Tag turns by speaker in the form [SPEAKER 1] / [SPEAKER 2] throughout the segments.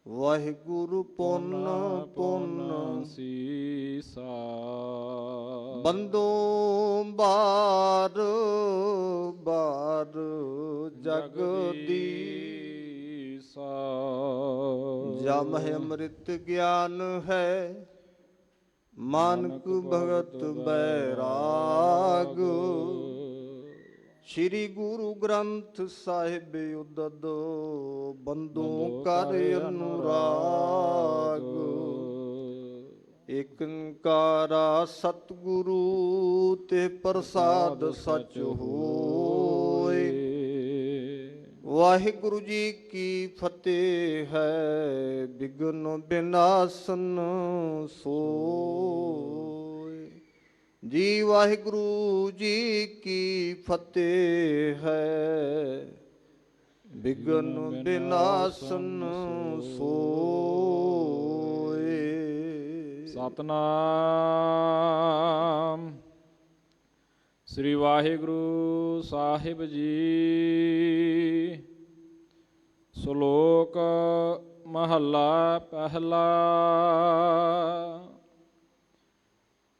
[SPEAKER 1] ਵਾਹਿਗੁਰੂ ਪੁੰਨ ਪੁੰਨ
[SPEAKER 2] ਸੀਸਾ।
[SPEAKER 1] ਬੰਦੋ ਬਾਰ ਬਾਰ ਜਗਦੀਸਾ। ਜਮ ਅੰਮ੍ਰਿਤ ਗਿਆਨ ਹੈ ਮਾਨਕ ਭਗਤ ਬੈਰਾਗ। ਸ਼੍ਰੀ ਗੁਰੂ ਗ੍ਰੰਥ ਸਾਹਿਬ ਉਦਦ ਬੰਦੋਂ ਕਰ ਅਨੁਰਾਗ। ਏਕ ਓੰਕਾਰਾ ਸਤਿਗੁਰੂ ਤੇ ਪ੍ਰਸਾਦ ਸਚ ਹੋਏ। ਵਾਹਿਗੁਰੂ ਜੀ ਕੀ ਫਤਿਹ ਹੈ ਬਿਘਨ ਬਿਨਾਸਨ ਸੋਏ। ਜੀ ਵਾਹਿਗੁਰੂ ਜੀ ਕੀ ਫਤਿਹ ਹੈ ਬਿਘਨ ਬਿਨਾਸਨ ਸੋਏ।
[SPEAKER 2] ਸਤਨਾਮ ਸ੍ਰੀ ਵਾਹਿਗੁਰੂ ਸਾਹਿਬ ਜੀ। ਸ਼ਲੋਕ ਮਹੱਲਾ ਪਹਿਲਾ।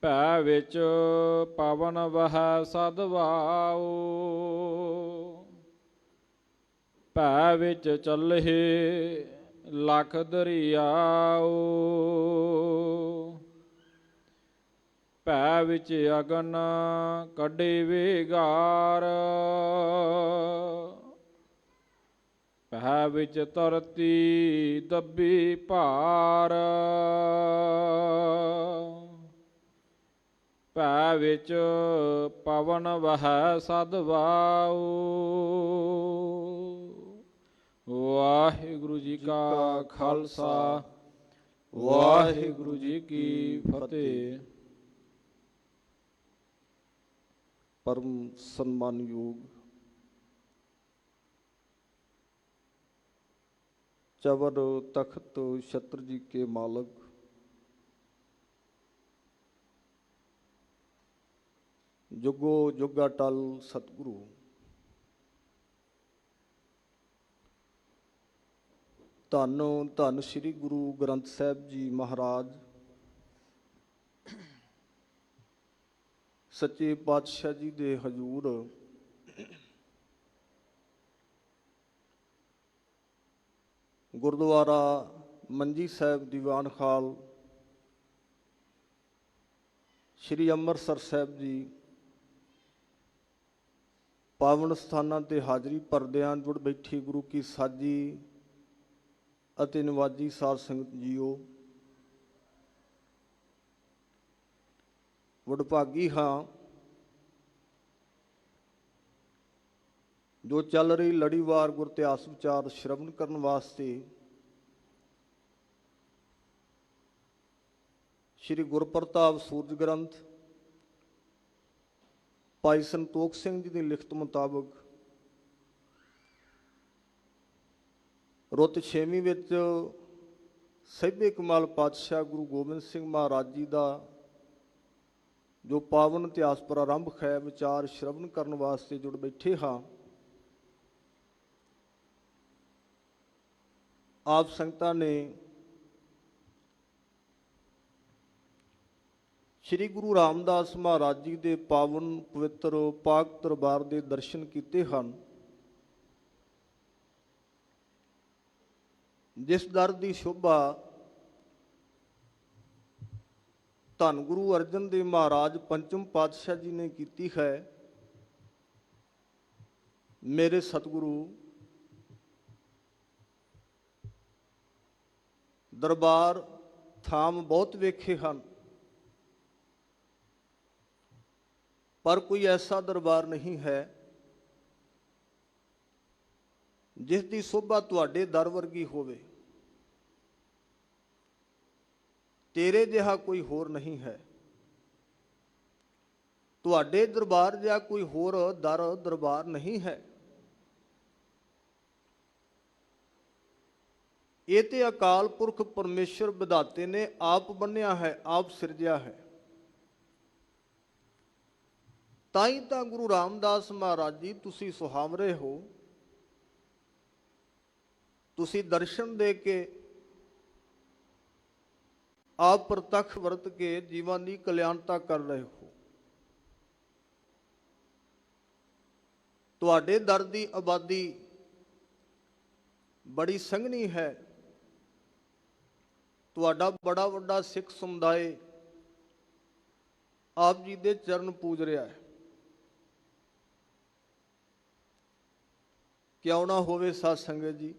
[SPEAKER 2] ਭੈ ਵਿੱਚ ਪਵਨ ਵਹੈ ਸਦ ਵਾਉ। ਭੈ ਵਿੱਚ ਚੱਲਹਿ ਲਖ ਦਰਿਆਉ। ਭੈ ਵਿੱਚ ਅਗਨ ਕੱਢੇ ਵਿਗਾਰ। ਭੈ ਵਿੱਚ ਧਰਤੀ ਦੱਬੀ ਭਾਰ। ਭੈ ਵਿੱਚ ਪਵਨ ਵਹੈ ਸਦ ਵਾਉ। ਵਾਹਿਗੁਰੂ ਜੀ ਕਾ ਖਾਲਸਾ ਵਾਹਿਗੁਰੂ ਜੀ ਕੀ ਫਤਿਹ।
[SPEAKER 1] ਪਰਮ ਸਨਮਾਨਯੋਗ ਚਵਰ ਤਖਤ ਛਤਰ ਜੀ ਕੇ ਮਾਲਕ ਜੁਗੋ ਜੁਗਾ ਟਲ ਸਤਿਗੁਰੂ ਧੰਨ ਧੰਨ ਸ੍ਰੀ ਗੁਰੂ ਗ੍ਰੰਥ ਸਾਹਿਬ ਜੀ ਮਹਾਰਾਜ ਸੱਚੇ ਪਾਤਸ਼ਾਹ ਜੀ ਦੇ ਹਜ਼ੂਰ ਗੁਰਦੁਆਰਾ ਮੰਜੀ ਸਾਹਿਬ ਦੀਵਾਨ ਖਾਲ ਸ਼੍ਰੀ ਅੰਮ੍ਰਿਤਸਰ ਸਾਹਿਬ ਜੀ ਪਾਵਨ ਸਥਾਨਾਂ ਤੇ ਹਾਜ਼ਰੀ ਭਰਦਿਆਂ ਜੁੜ ਬੈਠੀ ਗੁਰੂ ਕੀ ਸਾਜੀ ਅਤੇ ਨਿਵਾਜੀ ਸਾਧ ਸੰਗਤ ਜੀਓ, ਵਡਭਾਗੀ ਹਾਂ ਜੋ ਚੱਲ ਰਹੀ ਲੜੀਵਾਰ ਗੁਰ ਇਤਿਹਾਸ ਵਿਚਾਰ ਸ਼੍ਰਵਣ ਕਰਨ ਵਾਸਤੇ ਸ਼੍ਰੀ ਗੁਰਪ੍ਰਤਾਪ ਸੂਰਜ ਗ੍ਰੰਥ ਭਾਈ ਸੰਤੋਖ ਸਿੰਘ ਜੀ ਦੀ ਲਿਖਤ ਮੁਤਾਬਕ ਰੁੱਤ 6ਵੀਂ ਵਿੱਚ ਸਹਿਬੇ ਕਮਾਲ ਪਾਤਸ਼ਾਹ ਗੁਰੂ ਗੋਬਿੰਦ ਸਿੰਘ ਮਹਾਰਾਜ ਜੀ ਦਾ ਜੋ ਪਾਵਨ ਇਤਿਹਾਸ ਪ੍ਰਾਰੰਭ ਹੈ ਵਿਚਾਰ ਸ਼੍ਰਵਣ ਕਰਨ ਵਾਸਤੇ ਜੁੜ ਬੈਠੇ ਹਾਂ। ਆਪ ਸੰਗਤਾਂ ਨੇ ਸ਼੍ਰੀ ਗੁਰੂ ਰਾਮਦਾਸ ਮਹਾਰਾਜ ਜੀ ਦੇ ਪਾਵਨ ਪਵਿੱਤਰ ਪਾਕ ਦਰਬਾਰ ਦੇ ਦਰਸ਼ਨ ਕੀਤੇ ਹਨ, ਜਿਸ ਦਰ ਦੀ ਸ਼ੋਭਾ ਧੰਨ ਗੁਰੂ ਅਰਜਨ ਦੇਵ ਮਹਾਰਾਜ ਪੰਚਮ ਪਾਤਸ਼ਾਹ ਜੀ ਨੇ ਕੀਤੀ ਹੈ। ਮੇਰੇ ਸਤਿਗੁਰੂ ਦਰਬਾਰ ਥਾਮ ਬਹੁਤ ਵੇਖੇ ਹਨ, ਪਰ ਕੋਈ ਐਸਾ ਦਰਬਾਰ ਨਹੀਂ ਹੈ ਜਿਸ ਦੀ ਸ਼ੋਭਾ ਤੁਹਾਡੇ ਦਰ ਵਰਗੀ ਹੋਵੇ। ਤੇਰੇ ਜਿਹਾ ਕੋਈ ਹੋਰ ਨਹੀਂ ਹੈ, ਤੁਹਾਡੇ ਦਰਬਾਰ ਜਿਹਾ ਕੋਈ ਹੋਰ ਦਰਬਾਰ ਨਹੀਂ ਹੈ। ਇਹ ਤੇ ਅਕਾਲ ਪੁਰਖ ਪਰਮੇਸ਼ਰ ਵਿਧਾਤੇ ਨੇ ਆਪ ਬੰਨਿਆ ਹੈ, ਆਪ ਸਿਰਜਿਆ ਹੈ। ਤਾਂ ਹੀ ਤਾਂ ਗੁਰੂ ਰਾਮਦਾਸ ਮਹਾਰਾਜ ਜੀ ਤੁਸੀਂ ਸੁਹਾਵਰੇ ਹੋ, ਤੁਸੀਂ ਦਰਸ਼ਨ ਦੇ ਕੇ ਆਪ ਪ੍ਰਤੱਖ ਵਰਤ ਕੇ ਜੀਵਾਂ ਦੀ ਕਲਿਆਣਤਾ ਕਰ ਰਹੇ ਹੋ। ਤੁਹਾਡੇ ਦਰ ਦੀ ਆਬਾਦੀ ਬੜੀ ਸੰਘਣੀ ਹੈ। ਤੁਹਾਡਾ ਬੜਾ ਵੱਡਾ ਸਿੱਖ ਸਮੁਦਾਇ ਆਪ ਜੀ ਦੇ ਚਰਨ ਪੂਜ ਰਿਹਾ ਹੈ। ਕਿਉਂ ਨਾ ਹੋਵੇ ਸਾਧ ਸੰਗਤ ਜੀ,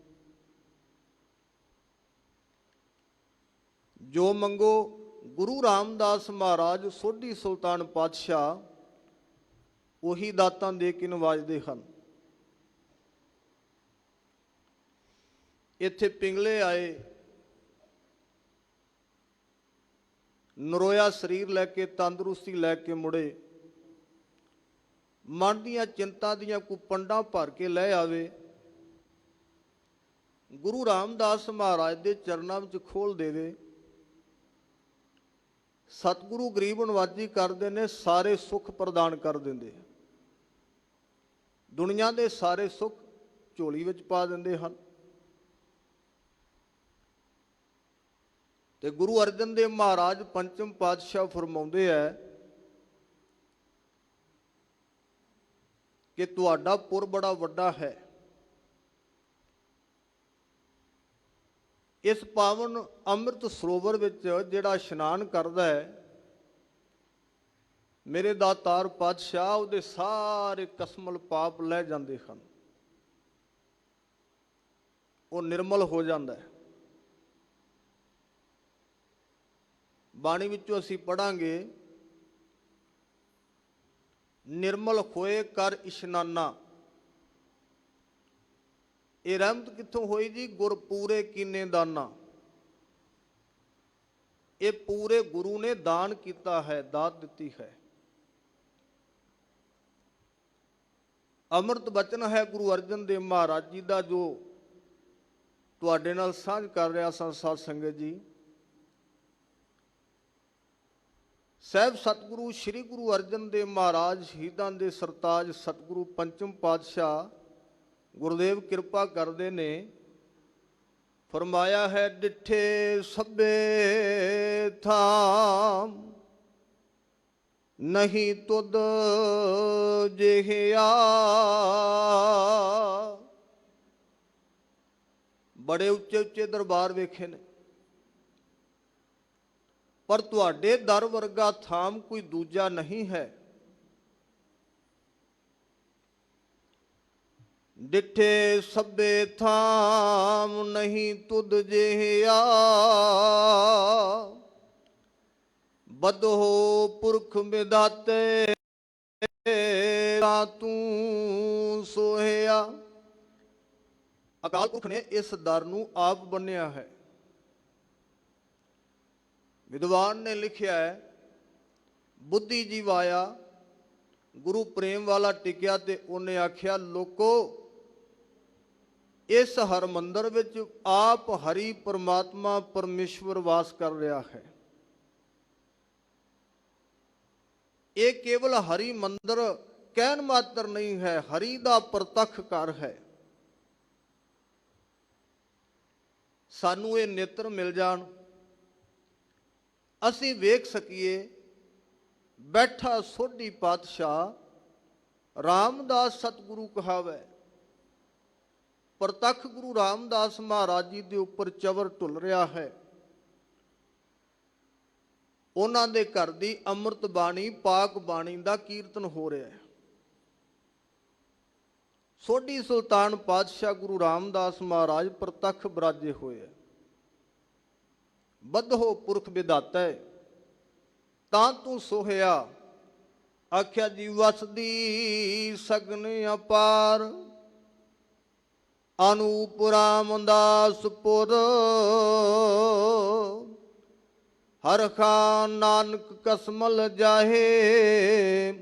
[SPEAKER 1] ਜੋ ਮੰਗੋ ਗੁਰੂ ਰਾਮਦਾਸ ਮਹਾਰਾਜ ਸੋਢੀ ਸੁਲਤਾਨ ਪਾਤਸ਼ਾਹ ਉਹੀ ਦਾਤਾਂ ਦੇ ਕੇ ਨਵਾਜਦੇ ਹਨ। ਇੱਥੇ ਪਿੰਗਲੇ ਆਏ, ਨਰੋਇਆ ਸਰੀਰ ਲੈ ਕੇ, ਤੰਦਰੁਸਤੀ ਲੈ ਕੇ ਮੁੜੇ, ਮਨ ਦੀਆਂ ਚਿੰਤਾ ਦੀਆਂ ਕੁਪੰਡਾਂ ਭਰ ਕੇ ਲੈ ਆਵੇ, ਗੁਰੂ ਰਾਮਦਾਸ ਮਹਾਰਾਜ ਦੇ ਚਰਨਾਂ ਵਿੱਚ ਖੋਲ ਦੇਵੇ। ਸਤਿਗੁਰੂ ਗਰੀਬ ਨਵਾਜੀ ਕਰਦੇ ਨੇ, ਸਾਰੇ ਸੁੱਖ ਪ੍ਰਦਾਨ ਕਰ ਦਿੰਦੇ। ਦੁਨੀਆ ਦੇ ਸਾਰੇ ਸੁੱਖ ਝੋਲੀ ਵਿੱਚ ਪਾ ਦਿੰਦੇ ਹਨ। ਤੇ ਗੁਰੂ ਅਰਜਨ ਦੇਵ ਮਹਾਰਾਜ ਪੰਚਮ ਪਾਤਸ਼ਾਹ ਫਰਮਾਉਂਦੇ ਹੈ ਕਿ ਤੁਹਾਡਾ ਪੁਰ ਬੜਾ ਵੱਡਾ ਹੈ। ਇਸ ਪਾਵਨ ਅੰਮ੍ਰਿਤ ਸਰੋਵਰ ਵਿੱਚ ਜਿਹੜਾ ਇਸ਼ਨਾਨ ਕਰਦਾ ਹੈ, ਮੇਰੇ ਦਾਤਾਰ ਪਾਤਸ਼ਾਹ ਉਹਦੇ ਸਾਰੇ ਕਸਮਲ ਪਾਪ ਲੈ ਜਾਂਦੇ ਹਨ। ਉਹ ਨਿਰਮਲ ਹੋ ਜਾਂਦਾ ਹੈ। ਬਾਣੀ ਵਿੱਚੋਂ ਅਸੀਂ ਪੜਾਂਗੇ, ਨਿਰਮਲ ਹੋਏ ਕਰ ਇਸ਼ਨਾਨਾ। ਇਹ ਰਹਿਮਤ ਕਿੱਥੋਂ ਹੋਈ ਜੀ? ਗੁਰ ਪੂਰੇ ਕੀਨੇ ਦਾਨਾ। ਇਹ ਪੂਰੇ ਗੁਰੂ ਨੇ ਦਾਨ ਕੀਤਾ ਹੈ, ਦਾਤ ਦਿੱਤੀ ਹੈ। ਅੰਮ੍ਰਿਤ ਬਚਨ ਹੈ ਗੁਰੂ ਅਰਜਨ ਦੇਵ ਮਹਾਰਾਜ ਜੀ ਦਾ, ਜੋ ਤੁਹਾਡੇ ਨਾਲ ਸਾਂਝ ਕਰ ਰਿਹਾ ਸਾਂ ਸਾਧ ਸੰਗਤ ਜੀ। ਸਾਹਿਬ ਸਤਿਗੁਰੂ ਸ੍ਰੀ ਗੁਰੂ ਅਰਜਨ ਦੇਵ ਮਹਾਰਾਜ ਸ਼ਹੀਦਾਂ ਦੇ ਸਰਤਾਜ ਸਤਿਗੁਰੂ ਪੰਚਮ ਪਾਤਸ਼ਾਹ ਗੁਰਦੇਵ ਕਿਰਪਾ ਕਰਦੇ ਨੇ, ਫਰਮਾਇਆ ਹੈ, ਡਿਠੇ ਸਭੇ ਥਾਮ ਨਹੀਂ ਤੁਧ ਜਿਹਾ। ਬੜੇ ਉੱਚੇ ਉੱਚੇ ਦਰਬਾਰ ਵੇਖੇ ਨੇ, ਪਰ ਤੁਹਾਡੇ ਦਰ ਵਰਗਾ ਥਾਮ ਕੋਈ ਦੂਜਾ ਨਹੀਂ ਹੈ। ਡਿਠੇ ਸਭੇ ਥਾਮ ਨਹੀਂ ਤੁਧ ਜਿਹਾ। ਬਦਹੋ ਪੁਰਖ ਵਿਦਾਤੇ ਤੂੰ ਸੋਹਿਆ। ਅਕਾਲ ਪੁਰਖ ਨੇ ਇਸ ਦਰ ਨੂੰ ਆਪ ਬੰਨਿਆ ਹੈ। ਵਿਦਵਾਨ ਨੇ ਲਿਖਿਆ ਹੈ, ਬੁੱਧੀ ਜੀਵ ਆਇਆ, ਗੁਰੂ ਪ੍ਰੇਮ ਵਾਲਾ ਟਿਕਿਆ ਤੇ ਉਹਨੇ ਆਖਿਆ, ਲੋਕੋ ਇਸ ਹਰਮੰਦਰ ਵਿੱਚ ਆਪ ਹਰੀ ਪਰਮਾਤਮਾ ਪਰਮੇਸ਼ਵਰ ਵਾਸ ਕਰ ਰਿਹਾ ਹੈ। ਇਹ ਕੇਵਲ ਹਰੀ ਮੰਦਰ ਕਹਿਣ ਮਾਤਰ ਨਹੀਂ ਹੈ, ਹਰੀ ਦਾ ਪ੍ਰਤੱਖ ਘਰ ਹੈ। ਸਾਨੂੰ ਇਹ ਨੇਤਰ ਮਿਲ ਜਾਣ, ਅਸੀਂ ਵੇਖ ਸਕੀਏ, ਬੈਠਾ ਸੋਢੀ ਪਾਤਸ਼ਾਹ ਰਾਮਦਾਸ ਸਤਿਗੁਰੂ ਕਹਾਵੇ, ਪ੍ਰਤੱਖ ਗੁਰੂ ਰਾਮਦਾਸ ਮਹਾਰਾਜ ਜੀ ਦੇ ਉੱਪਰ ਚਵਰ ਢੁੱਲ ਰਿਹਾ ਹੈ। ਉਹਨਾਂ ਦੇ ਘਰ ਦੀ ਅੰਮ੍ਰਿਤ ਬਾਣੀ, ਪਾਕ ਬਾਣੀ ਦਾ ਕੀਰਤਨ ਹੋ ਰਿਹਾ ਹੈ। ਸੋਢੀ ਸੁਲਤਾਨ ਪਾਤਸ਼ਾਹ ਗੁਰੂ ਰਾਮਦਾਸ ਮਹਾਰਾਜ ਪ੍ਰਤੱਖ ਬਿਰਾਜੇ ਹੋਏ ਹੈ। ਬਦਹੋ ਪੁਰਖ ਵਿਦਾਤਾ ਤਾਂ ਤੂੰ ਸੋਹਿਆ। ਆਖਿਆ ਜੀ ਵਸਦੀ ਸਗਨ ਅਪਾਰ, ਅਨੂਪ ਰਾਮਦਾਸ ਪੁਰ। ਹਰ ਖਾਨ ਨਾਨਕ ਕਸਮਲ ਜਾਹੇ,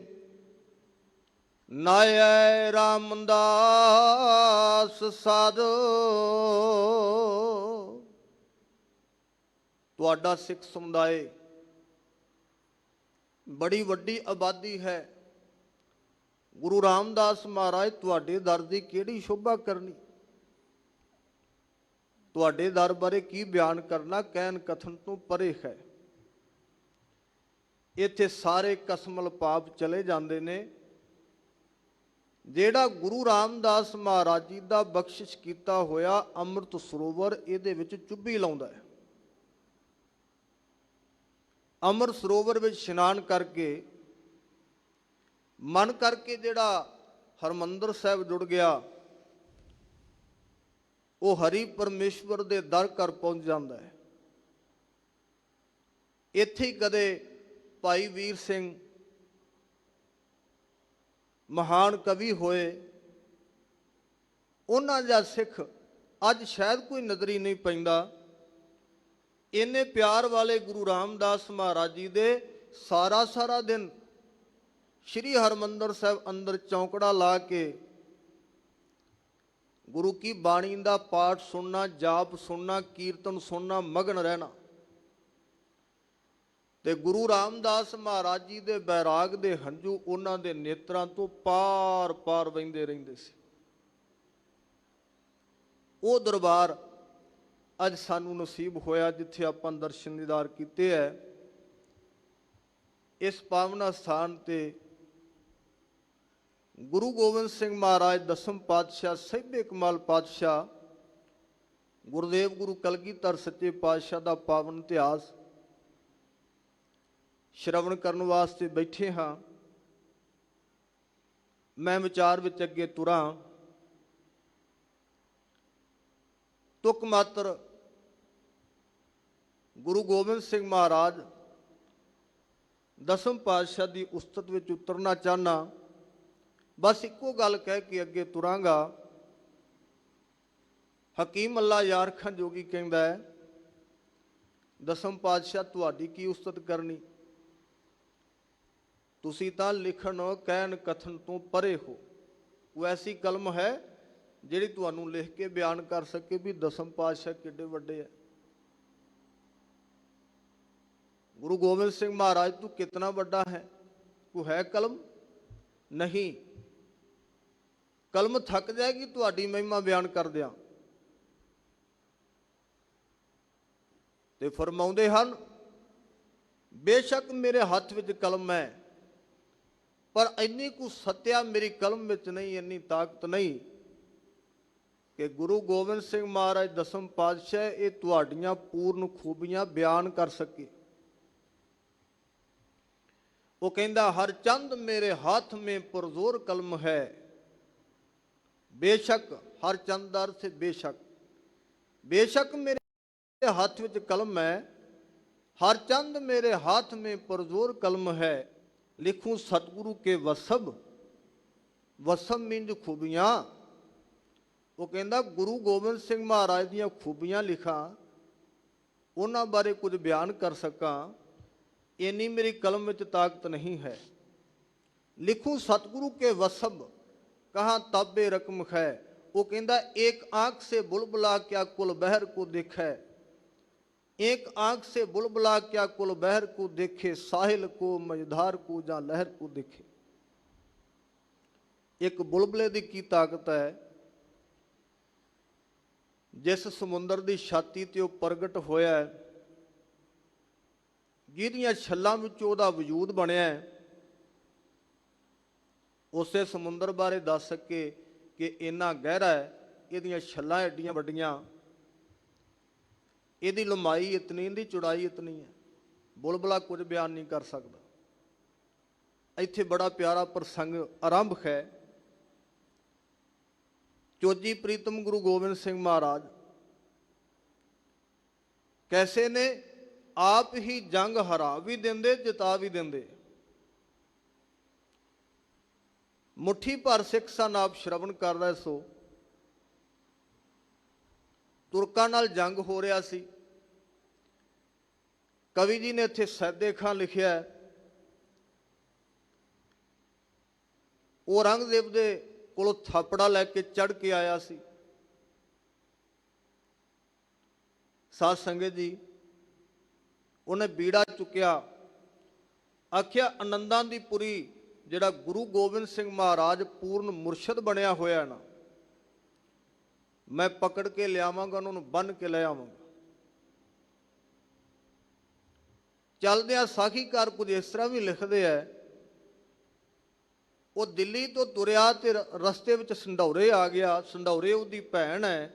[SPEAKER 1] ਨਾਇ ਰਾਮਦਾਸ ਸਰ। ਤੁਹਾਡਾ ਸਿੱਖ ਸਮੁਦਾਇ ਬੜੀ ਵੱਡੀ ਆਬਾਦੀ ਹੈ। ਗੁਰੂ ਰਾਮਦਾਸ ਮਹਾਰਾਜ ਤੁਹਾਡੇ ਦਰ ਦੀ ਕਿਹੜੀ ਸ਼ੋਭਾ ਕਰਨੀ, ਤੁਹਾਡੇ ਦਰ ਬਾਰੇ ਕੀ ਬਿਆਨ ਕਰਨਾ, ਕਹਿਣ ਕਥਨ ਤੋਂ ਪਰੇ ਹੈ। ਇੱਥੇ ਸਾਰੇ ਕਸਮਲ ਪਾਪ ਚਲੇ ਜਾਂਦੇ ਨੇ। ਜਿਹੜਾ ਗੁਰੂ ਰਾਮਦਾਸ ਮਹਾਰਾਜ ਜੀ ਦਾ ਬਖਸ਼ਿਸ਼ ਕੀਤਾ ਹੋਇਆ ਅੰਮ੍ਰਿਤ ਸਰੋਵਰ ਇਹਦੇ ਵਿੱਚ ਚੁੱਭੀ ਲਾਉਂਦਾ ਹੈ। ਅੰਮ੍ਰਿਤ ਸਰੋਵਰ ਵਿੱਚ ਇਸ਼ਨਾਨ ਕਰਕੇ ਮਨ ਕਰਕੇ ਜਿਹੜਾ ਹਰਿਮੰਦਰ ਸਾਹਿਬ ਜੁੜ ਗਿਆ ਉਹ ਹਰੀ ਪਰਮੇਸ਼ਵਰ ਦੇ ਦਰ ਘਰ ਪਹੁੰਚ ਜਾਂਦਾ ਹੈ। ਇੱਥੇ ਹੀ ਕਦੇ ਭਾਈ ਵੀਰ ਸਿੰਘ ਮਹਾਨ ਕਵੀ ਹੋਏ, ਉਹਨਾਂ ਦਾ ਸਿੱਖ ਅੱਜ ਸ਼ਾਇਦ ਕੋਈ ਨਜ਼ਰੀ ਨਹੀਂ ਪੈਂਦਾ। ਇੰਨੇ ਪਿਆਰ ਵਾਲੇ ਗੁਰੂ ਰਾਮਦਾਸ ਮਹਾਰਾਜ ਜੀ ਦੇ ਸਾਰਾ ਦਿਨ ਸ਼੍ਰੀ ਹਰਿਮੰਦਰ ਸਾਹਿਬ ਅੰਦਰ ਚੌਂਕੜਾ ਲਾ ਕੇ ਗੁਰੂ ਕੀ ਬਾਣੀ ਦਾ ਪਾਠ ਸੁਣਨਾ, ਜਾਪ ਸੁਣਨਾ, ਕੀਰਤਨ ਸੁਣਨਾ, ਮਗਨ ਰਹਿਣਾ। ਤੇ ਗੁਰੂ ਰਾਮਦਾਸ ਮਹਾਰਾਜ ਜੀ ਦੇ ਬੈਰਾਗ ਦੇ ਹੰਝੂ ਉਹਨਾਂ ਦੇ ਨੇਤਰਾਂ ਤੋਂ ਪਾਰ ਵਹਿੰਦੇ ਰਹਿੰਦੇ ਸੀ। ਉਹ ਦਰਬਾਰ ਅੱਜ ਸਾਨੂੰ ਨਸੀਬ ਹੋਇਆ ਜਿੱਥੇ ਆਪਾਂ ਦਰਸ਼ਨ ਦੀਦਾਰ ਕੀਤੇ ਹੈ। ਇਸ ਪਾਵਨ ਸਥਾਨ ਤੇ ਗੁਰੂ ਗੋਬਿੰਦ ਸਿੰਘ ਮਹਾਰਾਜ ਦਸਮ ਪਾਤਸ਼ਾਹ, ਸਹਿਬੇ ਕਮਾਲ ਪਾਤਸ਼ਾਹ, ਗੁਰਦੇਵ ਗੁਰੂ ਕਲਗੀਧਰ ਸੱਚੇ ਪਾਤਸ਼ਾਹ ਦਾ ਪਾਵਨ ਇਤਿਹਾਸ ਸ਼ਰਵਣ ਕਰਨ ਵਾਸਤੇ ਬੈਠੇ ਹਾਂ। ਮੈਂ ਵਿਚਾਰ ਵਿੱਚ ਅੱਗੇ ਤੁਰਾਂ। ਤੁਕ ਮਾਤਰ ਗੁਰੂ ਗੋਬਿੰਦ ਸਿੰਘ ਮਹਾਰਾਜ ਦਸਮ ਪਾਤਸ਼ਾਹ ਦੀ ਉਸਤਤ ਵਿੱਚ ਉਤਰਨਾ ਚਾਹਨਾ। ਬਸ ਇੱਕੋ ਗੱਲ ਕਹਿ ਕੇ ਅੱਗੇ ਤੁਰਾਂਗਾ। ਹਕੀਮ ਅੱਲਾ ਯਾਰ ਖਾਂ ਜੋਗੀ ਕਹਿੰਦਾ ਹੈ, ਦਸਮ ਪਾਤਸ਼ਾਹ ਤੁਹਾਡੀ ਕੀ ਉਸਤਤ ਕਰਨੀ, ਤੁਸੀਂ ਤਾਂ ਲਿਖਣ ਕਹਿਣ ਕਥਨ ਤੋਂ ਪਰੇ ਹੋ। ਉਹ ਐਸੀ ਕਲਮ ਹੈ ਜਿਹੜੀ ਤੁਹਾਨੂੰ ਲਿਖ ਕੇ ਬਿਆਨ ਕਰ ਸਕੇ ਵੀ ਦਸਮ ਪਾਤਸ਼ਾਹ ਕਿੱਡੇ ਵੱਡੇ ਹੈ। ਗੁਰੂ ਗੋਬਿੰਦ ਸਿੰਘ ਮਹਾਰਾਜ ਤੂੰ ਕਿਤਨਾ ਵੱਡਾ ਹੈ, ਕੋਈ ਹੈ ਕਲਮ ਨਹੀਂ। ਕਲਮ ਥੱਕ ਜਾਏਗੀ ਤੁਹਾਡੀ ਮਹਿਮਾ ਬਿਆਨ ਕਰਦਿਆਂ। ਤੇ ਫਰਮਾਉਂਦੇ ਹਨ, ਬੇਸ਼ੱਕ ਮੇਰੇ ਹੱਥ ਵਿੱਚ ਕਲਮ ਹੈ ਪਰ ਇੰਨੀ ਕੁ ਸੱਤਿਆ ਮੇਰੀ ਕਲਮ ਵਿੱਚ ਨਹੀਂ, ਇੰਨੀ ਤਾਕਤ ਨਹੀਂ ਕਿ ਗੁਰੂ ਗੋਬਿੰਦ ਸਿੰਘ ਮਹਾਰਾਜ ਦਸਮ ਪਾਤਸ਼ਾਹ ਇਹ ਤੁਹਾਡੀਆਂ ਪੂਰਨ ਖੂਬੀਆਂ ਬਿਆਨ ਕਰ ਸਕੇ। ਉਹ ਕਹਿੰਦਾ, ਹਰ ਚੰਦ ਮੇਰੇ ਹੱਥ ਮੇਂ ਪੁਰਜ਼ੋਰ ਕਲਮ ਹੈ। ਬੇਸ਼ੱਕ, ਹਰ ਚੰਦ ਦਾ ਅਰਥ ਬੇਸ਼ੱਕ, ਬੇਸ਼ੱਕ ਮੇਰੇ ਹੱਥ ਵਿੱਚ ਕਲਮ ਹੈ। ਹਰ ਚੰਦ ਮੇਰੇ ਹੱਥ ਮੇਂ ਪੁਰਜ਼ੋਰ ਕਲਮ ਹੈ। ਲਿਖੂं सतगुरु के वसब, वसब मीन्स खूबियाँ। वो कहता गुरु गोबिंद सिंह महाराज दियाँ खूबियाँ लिखा, उन्हां बारे कुछ बयान कर सकां, इन्नी मेरी कलम में ताकत नहीं है। लिखूं सतगुरु के वसब, कहाँ ताबे रकम है। वो कहता एक आँख से बुलबुला क्या कुल बहर को देखै, एक आंख से बुलबुला क्या कुल बहर को देखे, साहिल को मझधार को ਜਾਂ लहर को देखे। एक बुलबुले ਦੀ ਕੀ ਤਾਕਤ ਹੈ, ਜਿਸ ਸਮੁੰਦਰ ਦੀ ਛਾਤੀ ਤੇ ਉਹ ਪ੍ਰਗਟ ਹੋਇਆ ਹੈ, ਜਿਹਦੀਆਂ ਛੱਲਾਂ ਵਿੱਚੋਂ ਉਹਦਾ ਵਜੂਦ ਬਣਿਆ ਹੈ, ਉਸੇ ਸਮੁੰਦਰ ਬਾਰੇ ਦੱਸ ਸਕੇ ਕਿ ਇੰਨਾ ਗਹਿਰਾ ਹੈ, ਇਹਦੀਆਂ ਛੱਲਾਂ ਐਡੀਆਂ ਵੱਡੀਆਂ, ਇਹਦੀ ਲੰਮਾਈ ਇਤਨੀ, ਇਹਦੀ ਚੌੜਾਈ ਇਤਨੀ ਹੈ, ਬੁਲਬੁਲਾ ਕੁਝ ਬਿਆਨ ਨਹੀਂ ਕਰ ਸਕਦਾ। ਇੱਥੇ ਬੜਾ ਪਿਆਰਾ ਪ੍ਰਸੰਗ ਆਰੰਭ ਹੈ। ਚੋਜੀ ਪ੍ਰੀਤਮ ਗੁਰੂ ਗੋਬਿੰਦ ਸਿੰਘ ਮਹਾਰਾਜ ਕੈਸੇ ਨੇ ਆਪ ਹੀ ਜੰਗ ਹਰਾ ਵੀ ਦਿੰਦੇ, ਜਿਤਾ ਵੀ ਦਿੰਦੇ। ਮੁੱਠੀ ਭਰ ਸਿੱਖ ਸਨ ਆਪ ਸ਼ਰਵਣ ਕਰ ਰਹੇ ਸੋ। ਤੁਰਕਾਂ ਨਾਲ ਜੰਗ ਹੋ ਰਿਹਾ ਸੀ। ਕਵੀ ਜੀ ਨੇ ਇੱਥੇ ਸੈਦੇ ਖਾਂ ਲਿਖਿਆ, ਉਹ ਔਰੰਗਜ਼ੇਬ ਦੇ ਕੋਲੋਂ ਥਾਪੜਾ ਲੈ ਕੇ ਚੜ ਕੇ ਆਇਆ ਸੀ। ਸਾਧ ਸੰਗਤ ਜੀ, ਉਹਨੇ ਬੀੜਾ ਚੁੱਕਿਆ, ਆਖਿਆ ਆਨੰਦਾਂ ਦੀ ਪੁਰੀ ਜਿਹੜਾ ਗੁਰੂ ਗੋਬਿੰਦ ਸਿੰਘ ਮਹਾਰਾਜ ਪੂਰਨ ਮੁਰਸ਼ਦ ਬਣਿਆ ਹੋਇਆ ਨਾ, ਮੈਂ ਪਕੜ ਕੇ ਲਿਆਵਾਂਗਾ, ਉਹਨਾਂ ਨੂੰ ਬੰਨ ਕੇ ਲੈ ਆਵਾਂਗਾ। ਚੱਲਦਿਆਂ ਸਾਖੀਕਾਰ ਕੁਝ ਇਸ ਤਰ੍ਹਾਂ ਵੀ ਲਿਖਦੇ ਐ, ਉਹ ਦਿੱਲੀ ਤੋਂ ਤੁਰਿਆ ਤੇ ਰਸਤੇ ਵਿੱਚ ਸੰਢੌਰੇ ਆ ਗਿਆ। ਸੰਢੌਰੇ ਉਹਦੀ ਭੈਣ ਹੈ,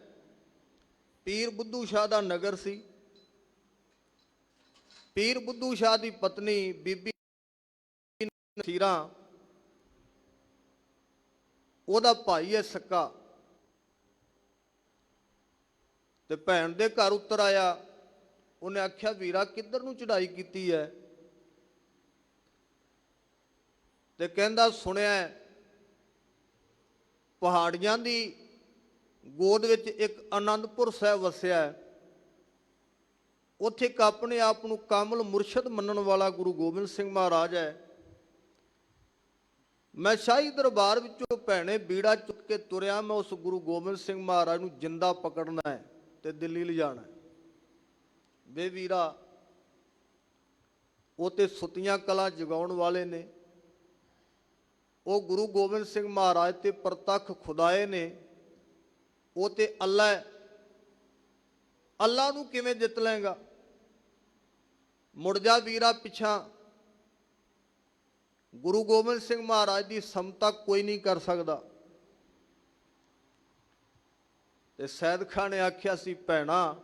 [SPEAKER 1] ਪੀਰ ਬੁੱਧੂ ਸ਼ਾਹ ਦਾ ਨਗਰ ਸੀ। ਪੀਰ ਬੁੱਧੂ ਸ਼ਾਹ ਦੀ ਪਤਨੀ ਬੀਬੀ ਨਸੀਰਾ, ਉਹਦਾ ਭਾਈ ਹੈ ਸਕਾ, ਤੇ ਭੈਣ ਦੇ ਘਰ ਉਤਰ ਆਇਆ। ਉਹਨੇ ਆਖਿਆ, ਵੀਰਾ ਕਿੱਧਰ ਨੂੰ ਚੜ੍ਹਾਈ ਕੀਤੀ ਹੈ? ਤੇ ਕਹਿੰਦਾ, ਸੁਣਿਆ ਪਹਾੜੀਆਂ ਦੀ ਗੋਦ ਵਿੱਚ ਇੱਕ ਆਨੰਦਪੁਰ ਸਾਹਿਬ ਵਸਿਆ, ਉੱਥੇ ਇੱਕ ਆਪਣੇ ਆਪ ਨੂੰ ਕਾਮਲ ਮੁਰਸ਼ਦ ਮੰਨਣ ਵਾਲਾ ਗੁਰੂ ਗੋਬਿੰਦ ਸਿੰਘ ਮਹਾਰਾਜ ਹੈ। ਮੈਂ ਸ਼ਾਹੀ ਦਰਬਾਰ ਵਿੱਚੋਂ ਭੈਣੇ ਬੀੜਾ ਚੁੱਕ ਕੇ ਤੁਰਿਆ, ਮੈਂ ਉਸ ਗੁਰੂ ਗੋਬਿੰਦ ਸਿੰਘ ਮਹਾਰਾਜ ਨੂੰ ਜਿੰਦਾ ਪਕੜਨਾ ਹੈ ਤੇ ਦਿੱਲੀ ਲਿਜਾਣਾ। ਵੇ ਵੀਰਾ, ਉਹ ਤੇ ਸੁੱਤੀਆਂ ਕਲਾਂ ਜਗਾਉਣ ਵਾਲੇ ਨੇ, ਉਹ ਗੁਰੂ ਗੋਬਿੰਦ ਸਿੰਘ ਮਹਾਰਾਜ ਤੇ ਪ੍ਰਤੱਖ ਖੁਦਾਏ ਨੇ, ਉਹ ਤੇ ਅੱਲਾ ਹੈ। ਅੱਲਾ ਨੂੰ ਕਿਵੇਂ ਜਿੱਤ ਲਏਗਾ? ਮੁੜ ਜਾ ਵੀਰਾ ਪਿਛਾਂ, ਗੁਰੂ ਗੋਬਿੰਦ ਸਿੰਘ ਮਹਾਰਾਜ ਦੀ ਸਮਤਾ ਕੋਈ ਨਹੀਂ ਕਰ ਸਕਦਾ। ਤੇ ਸੈਦ ਖਾਂ ਨੇ ਆਖਿਆ ਸੀ, ਭੈਣਾ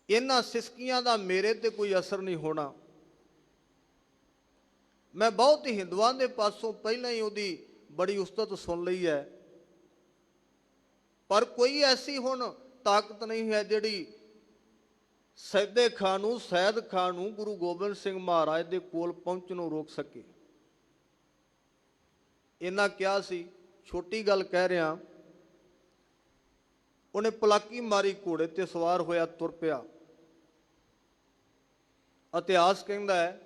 [SPEAKER 1] ਇਹਨਾਂ ਸਿਸਕੀਆਂ ਦਾ ਮੇਰੇ ਤੇ ਕੋਈ ਅਸਰ ਨਹੀਂ ਹੋਣਾ। ਮੈਂ ਬਹੁਤ ਹੀ ਹਿੰਦੂਆਂ ਦੇ ਪਾਸੋਂ ਪਹਿਲਾਂ ਹੀ ਉਹਦੀ ਬੜੀ ਉਸਤਤ ਸੁਣ ਲਈ ਹੈ, ਪਰ ਕੋਈ ਐਸੀ ਹੁਣ ਤਾਕਤ ਨਹੀਂ ਹੈ ਜਿਹੜੀ ਸੈਦੇ ਖਾਂ ਨੂੰ, ਸੈਦ ਖਾਂ ਨੂੰ ਗੁਰੂ ਗੋਬਿੰਦ ਸਿੰਘ ਮਹਾਰਾਜ ਦੇ ਕੋਲ ਪਹੁੰਚਣੋਂ ਰੋਕ ਸਕੇ। ਇਹਨਾਂ ਕਿਹਾ ਸੀ, ਛੋਟੀ ਗੱਲ ਕਹਿ ਰਿਹਾ। ਉਹਨੇ ਪਲਾਕੀ ਮਾਰੀ, ਘੋੜੇ ਤੇ ਸਵਾਰ ਹੋਇਆ ਤੁਰ ਪਿਆ। ਇਤਿਹਾਸ ਕਹਿੰਦਾ ਹੈ,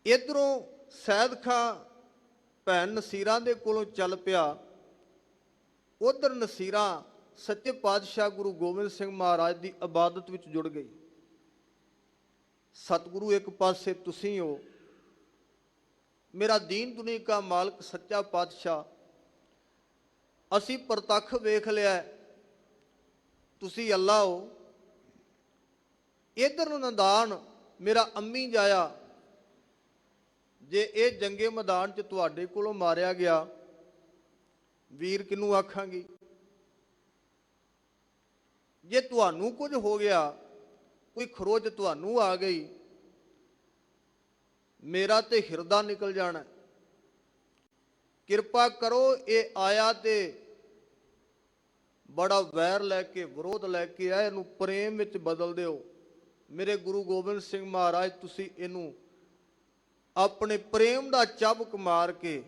[SPEAKER 1] ਇਧਰੋਂ ਸੈਦ ਖਾਂ ਭੈਣ ਨਸੀਰਾਂ ਦੇ ਕੋਲੋਂ ਚੱਲ ਪਿਆ, ਉਧਰ ਨਸੀਰਾਂ ਸੱਚੇ ਪਾਤਸ਼ਾਹ ਗੁਰੂ ਗੋਬਿੰਦ ਸਿੰਘ ਮਹਾਰਾਜ ਦੀ ਇਬਾਦਤ ਵਿੱਚ ਜੁੜ ਗਈ। ਸਤਿਗੁਰੂ ਇੱਕ ਪਾਸੇ ਤੁਸੀਂ ਹੋ, ਮੇਰਾ ਦੀਨ ਦੁਨੀਆ ਦਾ ਮਾਲਕ ਸੱਚਾ ਪਾਤਸ਼ਾਹ, ਅਸੀਂ ਪ੍ਰਤੱਖ ਵੇਖ ਲਿਆ ਤੁਸੀਂ ਅੱਲਾ ਹੋ। ਇਧਰ ਨੂੰ ਨੰਦਾਨ ਮੇਰਾ ਅੰਮੀ ਜਾਇਆ, ਜੇ ਇਹ ਜੰਗੇ ਮੈਦਾਨ 'ਚ ਤੁਹਾਡੇ ਕੋਲੋਂ ਮਾਰਿਆ ਗਿਆ, ਵੀਰ ਕਿਹਨੂੰ ਆਖਾਂਗੀ? ਜੇ ਤੁਹਾਨੂੰ ਕੁਝ ਹੋ ਗਿਆ, ਕੋਈ ਖਰੋਚ ਤੁਹਾਨੂੰ ਆ ਗਈ, ਮੇਰਾ ਤੇ ਹਿਰਦਾ ਨਿਕਲ ਜਾਣਾ। ਕਿਰਪਾ ਕਰੋ, ਇਹ ਆਇਆ ਤੇ ਬੜਾ ਵੈਰ ਲੈ ਕੇ, ਵਿਰੋਧ ਲੈ ਕੇ ਆਇਆ, ਇਹਨੂੰ ਪ੍ਰੇਮ ਵਿੱਚ ਬਦਲ ਦਿਓ। ਮੇਰੇ ਗੁਰੂ ਗੋਬਿੰਦ ਸਿੰਘ ਮਹਾਰਾਜ, ਤੁਸੀਂ ਇਹਨੂੰ ਆਪਣੇ ਪ੍ਰੇਮ ਦਾ ਚਾਬੁਕ ਮਾਰ ਕੇ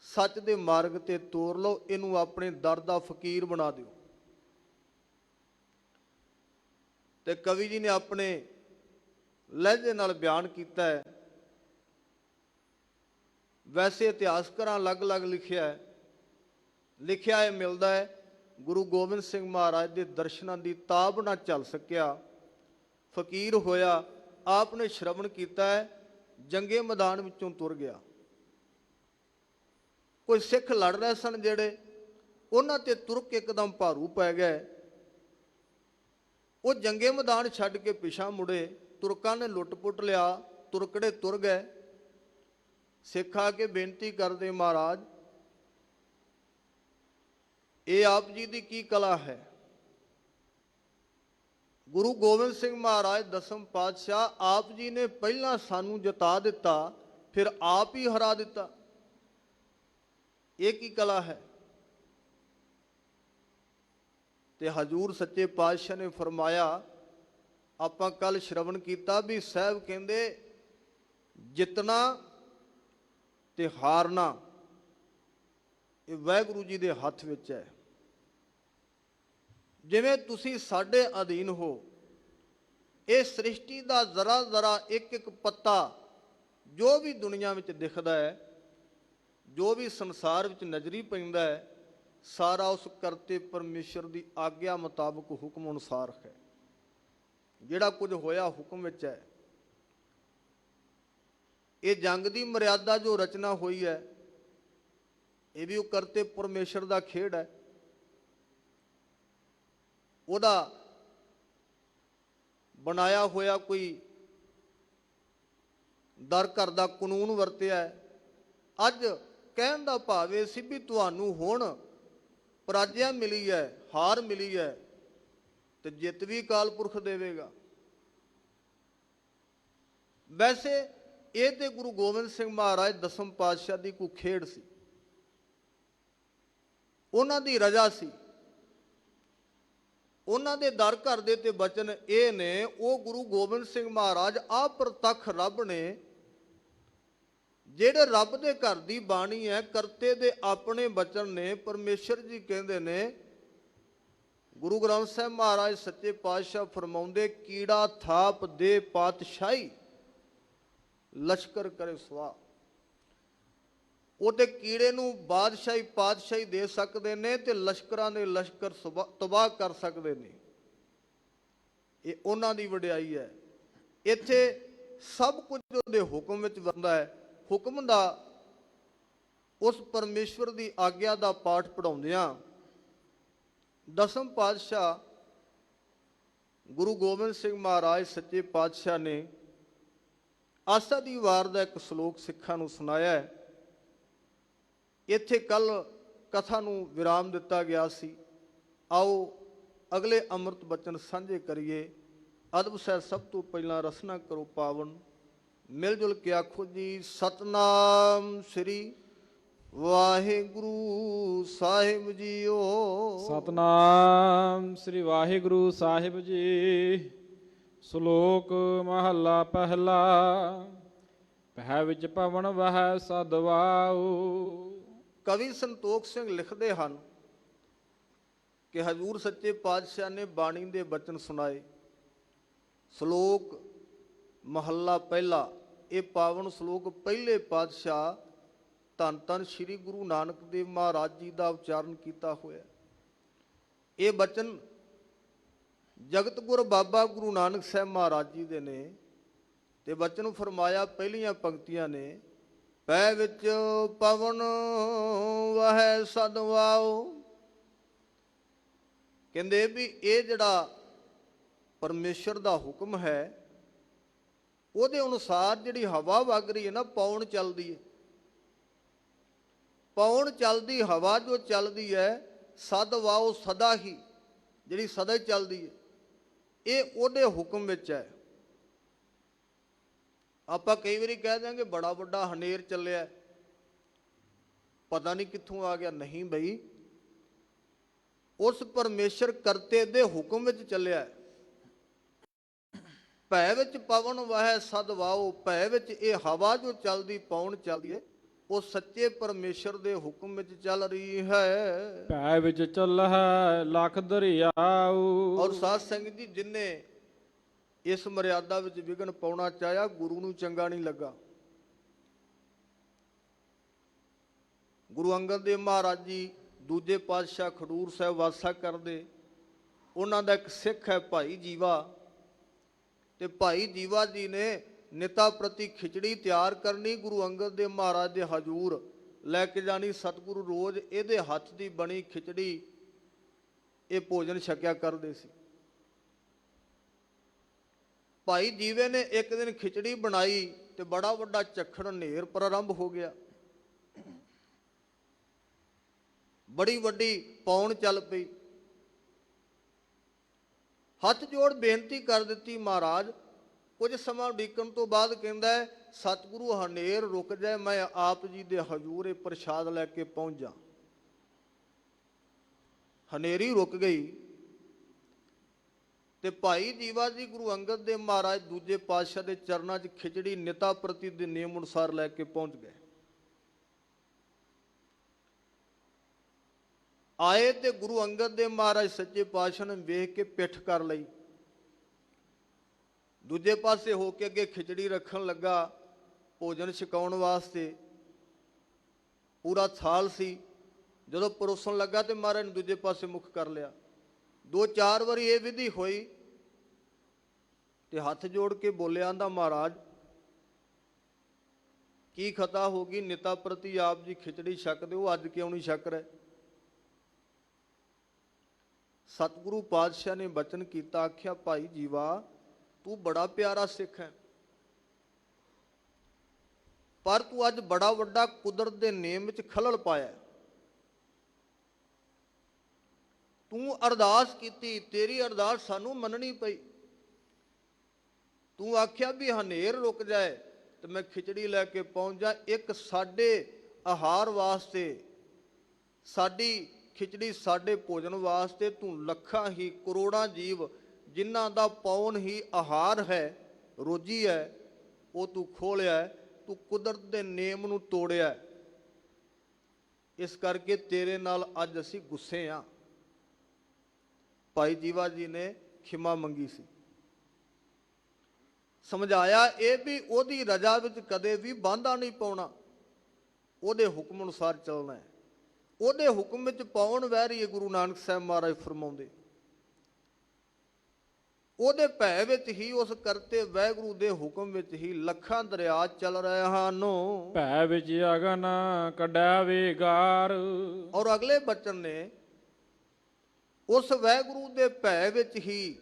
[SPEAKER 1] ਸੱਚ ਦੇ ਮਾਰਗ ਤੇ ਤੋਰ ਲਓ, ਇਹਨੂੰ ਆਪਣੇ ਦਰ ਦਾ ਫਕੀਰ ਬਣਾ ਦਿਓ। ਤੇ ਕਵੀ ਜੀ ਨੇ ਆਪਣੇ ਲਹਿਜੇ ਨਾਲ ਬਿਆਨ ਕੀਤਾ ਹੈ। ਵੈਸੇ ਇਤਿਹਾਸਕਾਰਾਂ ਅਲੱਗ-ਅਲੱਗ ਲਿਖਿਆ ਹੈ ਮਿਲਦਾ ਹੈ, ਗੁਰੂ ਗੋਬਿੰਦ ਸਿੰਘ ਮਹਾਰਾਜ ਦੇ ਦਰਸ਼ਨਾਂ ਦੀ ਤਾਬ ਨਾ ਚੱਲ ਸਕਿਆ, ਫਕੀਰ ਹੋਇਆ, ਆਪ ਨੇ ਸ਼ਰਵਣ ਕੀਤਾ ਹੈ, ਜੰਗੇ ਮੈਦਾਨ ਵਿੱਚੋਂ ਤੁਰ ਗਿਆ। ਕੋਈ ਸਿੱਖ ਲੜ ਰਹੇ ਸਨ ਜਿਹੜੇ, ਉਹਨਾਂ ਤੇ ਤੁਰਕ ਇੱਕਦਮ ਭਾਰੂ ਪੈ ਗਏ। ਉਹ ਜੰਗੇ ਮੈਦਾਨ ਛੱਡ ਕੇ ਪਿਛਾਂ ਮੁੜੇ, ਤੁਰਕਾਂ ਨੇ ਲੁੱਟ-ਪੁੱਟ ਲਿਆ, ਤੁਰਕੜੇ ਤੁਰ ਗਏ। ਸਿੱਖ ਆ ਕੇ ਬੇਨਤੀ ਕਰਦੇ, ਮਹਾਰਾਜ ਇਹ ਆਪ ਜੀ ਦੀ ਕੀ ਕਲਾ ਹੈ? ਗੁਰੂ ਗੋਬਿੰਦ ਸਿੰਘ ਮਹਾਰਾਜ ਦਸਮ ਪਾਤਸ਼ਾਹ, ਆਪ ਜੀ ਨੇ ਪਹਿਲਾਂ ਸਾਨੂੰ ਜਿਤਾ ਦਿੱਤਾ, ਫਿਰ ਆਪ ਹੀ ਹਰਾ ਦਿੱਤਾ, ਇਹ ਕੀ ਕਲਾ ਹੈ? ਤੇ ਹਜ਼ੂਰ ਸੱਚੇ ਪਾਤਸ਼ਾਹ ਨੇ ਫਰਮਾਇਆ, ਆਪਾਂ ਕੱਲ ਸ਼ਰਵਣ ਕੀਤਾ ਵੀ ਸਾਹਿਬ ਕਹਿੰਦੇ ਜਿੱਤਣਾ ਤੇ ਹਾਰਨਾ ਇਹ ਵਾਹਿਗੁਰੂ ਜੀ ਦੇ ਹੱਥ ਵਿੱਚ ਹੈ। ਜਿਵੇਂ ਤੁਸੀਂ ਸਾਡੇ ਅਧੀਨ ਹੋ, ਇਹ ਸ੍ਰਿਸ਼ਟੀ ਦਾ ਜ਼ਰਾ ਜ਼ਰਾ ਇੱਕ ਇੱਕ ਪੱਤਾ ਜੋ ਵੀ ਦੁਨੀਆ ਵਿੱਚ ਦਿਖਦਾ ਹੈ, ਜੋ ਵੀ ਸੰਸਾਰ ਵਿੱਚ ਨਜ਼ਰੀ ਪੈਂਦਾ ਹੈ, ਸਾਰਾ ਉਸ ਕਰਤੇ ਪਰਮੇਸ਼ਰ ਦੀ ਆਗਿਆ ਮੁਤਾਬਕ ਹੁਕਮ ਅਨੁਸਾਰ ਹੈ। ਜਿਹੜਾ ਕੁਝ ਹੋਇਆ ਹੁਕਮ ਵਿੱਚ ਹੈ। ਇਹ ਜੰਗ ਦੀ ਮਰਿਆਦਾ ਜੋ ਰਚਨਾ ਹੋਈ ਹੈ, ਇਹ ਵੀ ਉਹ ਕਰਤੇ ਪਰਮੇਸ਼ਰ ਦਾ ਖੇਡ ਹੈ। ਉਹਦਾ ਬਣਾਇਆ ਹੋਇਆ ਕੋਈ ਦਰ ਘਰ ਦਾ ਕਾਨੂੰਨ ਵਰਤਿਆ ਹੈ। ਅੱਜ ਕਹਿਣ ਦਾ ਭਾਵ ਇਹ ਸੀ ਵੀ ਤੁਹਾਨੂੰ ਹੁਣ ਪਰਾਜਿਆ ਮਿਲੀ ਹੈ, ਹਾਰ ਮਿਲੀ ਹੈ, ਤੇ ਜਿੱਤ ਵੀ ਅਕਾਲ ਪੁਰਖ ਦੇਵੇਗਾ। ਵੈਸੇ ਇਹ ਤੇ ਗੁਰੂ ਗੋਬਿੰਦ ਸਿੰਘ ਮਹਾਰਾਜ ਦਸਮ ਪਾਤਸ਼ਾਹ ਦੀ ਕੋਈ ਖੇਡ ਸੀ, ਉਹਨਾਂ ਦੀ ਰਜਾ ਸੀ। ਉਹਨਾਂ ਦੇ ਦਰ ਘਰ ਦੇ ਤੇ ਬਚਨ ਇਹ ਨੇ, ਉਹ ਗੁਰੂ ਗੋਬਿੰਦ ਸਿੰਘ ਮਹਾਰਾਜ ਆਪ ਪ੍ਰਤੱਖ ਰੱਬ ਨੇ, ਜਿਹੜੇ ਰੱਬ ਦੇ ਘਰ ਦੀ ਬਾਣੀ ਹੈ, ਕਰਤੇ ਦੇ ਆਪਣੇ ਬਚਨ ਨੇ। ਪਰਮੇਸ਼ਰ ਜੀ ਕਹਿੰਦੇ ਨੇ, ਗੁਰੂ ਗ੍ਰੰਥ ਸਾਹਿਬ ਮਹਾਰਾਜ ਸੱਚੇ ਪਾਤਸ਼ਾਹ ਫਰਮਾਉਂਦੇ, ਕੀੜਾ ਥਾਪ ਦੇ ਪਾਤਸ਼ਾਹੀ ਲਸ਼ਕਰ ਕਰੇ ਸਵਾ। ਉਹ ਤੇ ਕੀੜੇ ਨੂੰ ਬਾਦਸ਼ਾਹੀ ਪਾਤਸ਼ਾਹੀ ਦੇ ਸਕਦੇ ਨੇ ਤੇ ਲਸ਼ਕਰਾਂ ਦੇ ਲਸ਼ਕਰ ਤਬਾਹ ਕਰ ਸਕਦੇ ਨੇ। ਇਹ ਉਹਨਾਂ ਦੀ ਵਡਿਆਈ ਹੈ। ਇੱਥੇ ਸਭ ਕੁਝ ਉਹਦੇ ਹੁਕਮ ਵਿੱਚ ਵਰਤਦਾ ਹੈ। ਹੁਕਮ ਦਾ, ਉਸ ਪਰਮੇਸ਼ਵਰ ਦੀ ਆਗਿਆ ਦਾ ਪਾਠ ਪੜ੍ਹਾਉਂਦਿਆਂ ਦਸਮ ਪਾਤਸ਼ਾਹ ਗੁਰੂ ਗੋਬਿੰਦ ਸਿੰਘ ਮਹਾਰਾਜ ਸੱਚੇ ਪਾਤਸ਼ਾਹ ਨੇ ਆਸਾ ਦੀ ਵਾਰ ਦਾ ਇੱਕ ਸ਼ਲੋਕ ਸਿੱਖਾਂ ਨੂੰ ਸੁਣਾਇਆ ਹੈ। ਇੱਥੇ ਕੱਲ ਕਥਾ ਨੂੰ ਵਿਰਾਮ ਦਿੱਤਾ ਗਿਆ ਸੀ। ਆਓ ਅਗਲੇ ਅੰਮ੍ਰਿਤ ਬਚਨ ਸਾਂਝੇ ਕਰੀਏ। ਅਦਬ ਸਹਿ ਸਭ ਤੋਂ ਪਹਿਲਾਂ ਰਸਨਾ ਕਰੋ ਪਾਵਨ। ਮਿਲ ਜੁਲ ਕੇ ਆਖੋ ਜੀ, ਸਤਨਾਮ ਸ੍ਰੀ ਵਾਹਿਗੁਰੂ ਸਾਹਿਬ ਜੀਓ।
[SPEAKER 2] ਸਤਨਾਮ ਸ੍ਰੀ ਵਾਹਿਗੁਰੂ ਸਾਹਿਬ ਜੀ। ਸ਼ਲੋਕ ਮਹੱਲਾ ਪਹਿਲਾ। ਪਹਿ ਵਿੱਚ ਪਵਨ ਵਹੈ ਸਦ ਵਾਉ।
[SPEAKER 1] ਕਵੀ ਸੰਤੋਖ ਸਿੰਘ ਲਿਖਦੇ ਹਨ ਕਿ ਹਜ਼ੂਰ ਸੱਚੇ ਪਾਤਸ਼ਾਹ ਨੇ ਬਾਣੀ ਦੇ ਬਚਨ ਸੁਣਾਏ। ਸ਼ਲੋਕ ਮਹੱਲਾ ਪਹਿਲਾ, ਇਹ ਪਾਵਨ ਸ਼ਲੋਕ ਪਹਿਲੇ ਪਾਤਸ਼ਾਹ ਧੰਨ ਧੰਨ ਸ੍ਰੀ ਗੁਰੂ ਨਾਨਕ ਦੇਵ ਮਹਾਰਾਜ ਜੀ ਦਾ ਉਚਾਰਨ ਕੀਤਾ ਹੋਇਆ। ਇਹ ਬਚਨ ਜਗਤ ਗੁਰ ਬਾਬਾ ਗੁਰੂ ਨਾਨਕ ਸਾਹਿਬ ਮਹਾਰਾਜ ਜੀ ਦੇ ਨੇ ਤੇ ਬਚਨ ਫਰਮਾਇਆ ਪਹਿਲੀਆਂ ਪੰਕਤੀਆਂ ਨੇ, ਪੈ ਵਿੱਚ ਪਵਨ ਵਹੈ ਸਦ ਵਾਉ। ਕਹਿੰਦੇ ਵੀ ਇਹ ਜਿਹੜਾ ਪਰਮੇਸ਼ਰ ਦਾ ਹੁਕਮ ਹੈ, ਉਹਦੇ ਅਨੁਸਾਰ ਜਿਹੜੀ ਹਵਾ ਵਗ ਰਹੀ ਹੈ ਨਾ, ਪੌਣ ਚੱਲਦੀ ਹੈ। ਪੌਣ ਚੱਲਦੀ ਹਵਾ ਜੋ ਚੱਲਦੀ ਹੈ, ਸਦ ਵਾਉ ਸਦਾ ਹੀ, ਜਿਹੜੀ ਸਦਾ ਹੀ ਚੱਲਦੀ ਹੈ, ਇਹ ਉਹਦੇ ਹੁਕਮ ਵਿੱਚ ਹੈ। ਆਪਾਂ ਕਈ ਵਾਰੀ ਕਹਿ ਦਿਆਂਗੇ ਬੜਾ ਵੱਡਾ ਹਨੇਰ ਚੱਲਿਆ, ਪਤਾ ਨਹੀਂ ਕਿੱਥੋਂ ਆ ਗਿਆ। ਨਹੀਂ ਬਈ, ਉਸ ਪਰਮੇਸ਼ਰ ਕਰਤੇ ਦੇ ਹੁਕਮ ਵਿੱਚ ਚੱਲਿਆ। ਭੈ ਵਿੱਚ ਪਵਨ ਵਹੈ ਸਦ ਵਾਉ। ਭੈ ਵਿੱਚ ਇਹ ਹਵਾ ਜੋ ਚੱਲਦੀ, ਪੌਣ ਚੱਲਦੀ ਹੈ, ਉਹ ਸੱਚੇ ਪਰਮੇਸ਼ਰ ਦੇ ਹੁਕਮ ਵਿੱਚ ਚੱਲ ਰਹੀ ਹੈ।
[SPEAKER 2] ਭੈ ਵਿੱਚ ਚੱਲਹਿ ਲਖ ਦਰਿਆਉ।
[SPEAKER 1] ਔਰ ਸਾਧ ਸੰਗਤ ਜੀ, ਜਿਨਨੇ ਇਸ ਮਰਿਆਦਾ ਵਿੱਚ ਵਿਘਨ ਪਾਉਣਾ ਚਾਹਿਆ, ਗੁਰੂ ਨੂੰ ਚੰਗਾ ਨਹੀਂ ਲੱਗਾ। ਗੁਰੂ ਅੰਗਦ ਦੇਵ ਮਹਾਰਾਜ ਜੀ ਦੂਜੇ ਪਾਤਸ਼ਾਹ ਖਡੂਰ ਸਾਹਿਬ ਵਾਸਾ ਕਰਦੇ। ਉਹਨਾਂ ਦਾ ਇੱਕ ਸਿੱਖ ਹੈ ਭਾਈ ਜੀਵਾ, ਤੇ ਭਾਈ ਜੀਵਾ ਜੀ ਨੇ ਨਿਤਾ ਪ੍ਰਤੀ ਖਿਚੜੀ ਤਿਆਰ ਕਰਨੀ, ਗੁਰੂ ਅੰਗਦ ਦੇਵ ਮਹਾਰਾਜ ਦੇ ਹਜ਼ੂਰ ਲੈ ਕੇ ਜਾਣੀ। ਸਤਿਗੁਰੂ ਰੋਜ਼ ਇਹਦੇ ਹੱਥ ਦੀ ਬਣੀ ਖਿਚੜੀ, ਇਹ ਭੋਜਨ ਛਕਿਆ ਕਰਦੇ ਸੀ। ਭਾਈ ਜੀਵੇ ਨੇ ਇੱਕ ਦਿਨ ਖਿਚੜੀ ਬਣਾਈ ਤੇ ਬੜਾ ਵੱਡਾ ਝੱਖੜ ਹਨੇਰ ਪ੍ਰਾਰੰਭ ਹੋ ਗਿਆ। ਬੜੀ ਵੱਡੀ ਪੌਣ ਚੱਲ ਪਈ। ਹੱਥ ਜੋੜ ਬੇਨਤੀ ਕਰ ਦਿੱਤੀ, ਮਹਾਰਾਜ ਕੁਝ ਸਮਾਂ ਉਡੀਕਣ ਤੋਂ ਬਾਅਦ ਕਹਿੰਦਾ ਹੈ, ਸਤਿਗੁਰੂ ਹਨੇਰ ਰੁਕ ਜਾਏ, ਮੈਂ ਆਪ ਜੀ ਦੇ ਹਜ਼ੂਰ ਇਹ ਪ੍ਰਸ਼ਾਦ ਲੈ ਕੇ ਪਹੁੰਚ ਜਾ। ਹਨੇਰੀ ਰੁਕ ਗਈ ਤੇ ਭਾਈ ਜੀਵਾ ਜੀ ਗੁਰੂ ਅੰਗਦ ਦੇਵ ਮਹਾਰਾਜ ਦੂਜੇ ਪਾਤਸ਼ਾਹ ਦੇ ਚਰਨਾਂ 'ਚ ਖਿਚੜੀ ਨਿਤਾ ਪ੍ਰਤੀ ਦੇ ਨਿਯਮ ਅਨੁਸਾਰ ਲੈ ਕੇ ਪਹੁੰਚ ਗਏ। ਆਏ ਤੇ ਗੁਰੂ ਅੰਗਦ ਦੇਵ ਮਹਾਰਾਜ ਸੱਚੇ ਪਾਤਸ਼ਾਹ ਨੇ ਵੇਖ ਕੇ ਪਿੱਠ ਕਰ ਲਈ। ਦੂਜੇ ਪਾਸੇ ਹੋ ਕੇ ਅੱਗੇ ਖਿਚੜੀ ਰੱਖਣ ਲੱਗਾ ਭੋਜਨ ਛਕਾਉਣ ਵਾਸਤੇ। ਪੂਰਾ ਥਾਲ ਸੀ। ਜਦੋਂ ਪਰੋਸਣ ਲੱਗਾ ਤੇ ਮਹਾਰਾਜ ਨੇ ਦੂਜੇ ਪਾਸੇ ਮੁਖ ਕਰ ਲਿਆ। 2-4 ਵਾਰੀ ਇਹ ਵਿਧੀ ਹੋਈ ਤੇ ਹੱਥ ਜੋੜ ਕੇ ਬੋਲਿਆ, ਆਂਦਾ ਮਹਾਰਾਜ ਕੀ ਖਤਾ ਹੋ ਗਈ, ਨਿਤਾ ਪ੍ਰਤੀ ਆਪ ਜੀ ਖਿਚੜੀ ਛਕਦੇ ਹੋ, ਅੱਜ ਕਿਉਂ ਨਹੀਂ ਛਕ ਰਹੇ? ਸਤਿਗੁਰੂ ਪਾਤਸ਼ਾਹ ਨੇ ਬਚਨ ਕੀਤਾ, ਆਖਿਆ ਭਾਈ ਜੀਵਾ ਤੂੰ ਬੜਾ ਪਿਆਰਾ ਸਿੱਖ ਹੈ, ਪਰ ਤੂੰ ਅੱਜ ਬੜਾ ਵੱਡਾ ਕੁਦਰਤ ਦੇ ਨੇਮ ਵਿੱਚ ਖਲਲ ਪਾਇਆ। ਤੂੰ ਅਰਦਾਸ ਕੀਤੀ, ਤੇਰੀ ਅਰਦਾਸ ਸਾਨੂੰ ਮੰਨਣੀ ਪਈ। ਤੂੰ ਆਖਿਆ ਵੀ ਹਨੇਰ ਰੁਕ ਜਾਏ ਤੇ ਮੈਂ ਖਿਚੜੀ ਲੈ ਕੇ ਪਹੁੰਚ ਜਾ। ਇੱਕ ਸਾਡੇ ਆਹਾਰ ਵਾਸਤੇ, ਸਾਡੀ ਖਿਚੜੀ ਸਾਡੇ ਭੋਜਨ ਵਾਸਤੇ ਤੂੰ ਲੱਖਾਂ ਹੀ ਕਰੋੜਾਂ ਜੀਵ ਜਿਨ੍ਹਾਂ ਦਾ ਪੌਣ ਹੀ ਆਹਾਰ ਹੈ, ਰੋਜੀ ਹੈ, ਉਹ ਤੂੰ ਖੋਲਿਆ। ਤੂੰ ਕੁਦਰਤ ਦੇ ਨੇਮ ਨੂੰ ਤੋੜਿਆ। ਇਸ ਕਰਕੇ ਤੇਰੇ ਨਾਲ ਅੱਜ ਅਸੀਂ ਗੁੱਸੇ ਆ। ਭਾਈ ਜੀਵਾ ਜੀ ਨੇ ਖਿਮਾ ਮੰਗੀ ਸੀ, ਸਮਝਾਇਆ ਇਹ ਵੀ ਉਹਦੀ ਰਜ਼ਾ ਵਿੱਚ ਕਦੇ ਵੀ ਵਾਂਧਾ ਨਹੀਂ ਪਾਉਣਾ, ਉਹਦੇ ਹੁਕਮ ਅਨੁਸਾਰ ਚੱਲਣਾ ਹੈ। ਉਹਦੇ ਹੁਕਮ ਵਿੱਚ ਪਾਉਣ ਵੈਰੀ ਗੁਰੂ ਨਾਨਕ ਸਾਹਿਬ ਮਹਾਰਾਜ ਫਰਮਾਉਂਦੇ। ਉਹਦੇ ਭੈ ਵਿੱਚ ਹੀ, ਉਸ ਕਰਤੇ ਵਾਹਿਗੁਰੂ ਦੇ ਹੁਕਮ ਵਿੱਚ ਹੀ ਲੱਖਾਂ ਦਰਿਆ ਚੱਲ ਰਹੇ ਹਨ।
[SPEAKER 2] ਭੈ ਵਿੱਚ ਅਗਨ ਕੱਢੈ ਵੇਗਾਰ।
[SPEAKER 1] ਔਰ ਅਗਲੇ ਬਚਨ ਨੇ ਉਸ ਵਾਹਿਗੁਰੂ ਦੇ ਭੈ ਵਿੱਚ ਹੀ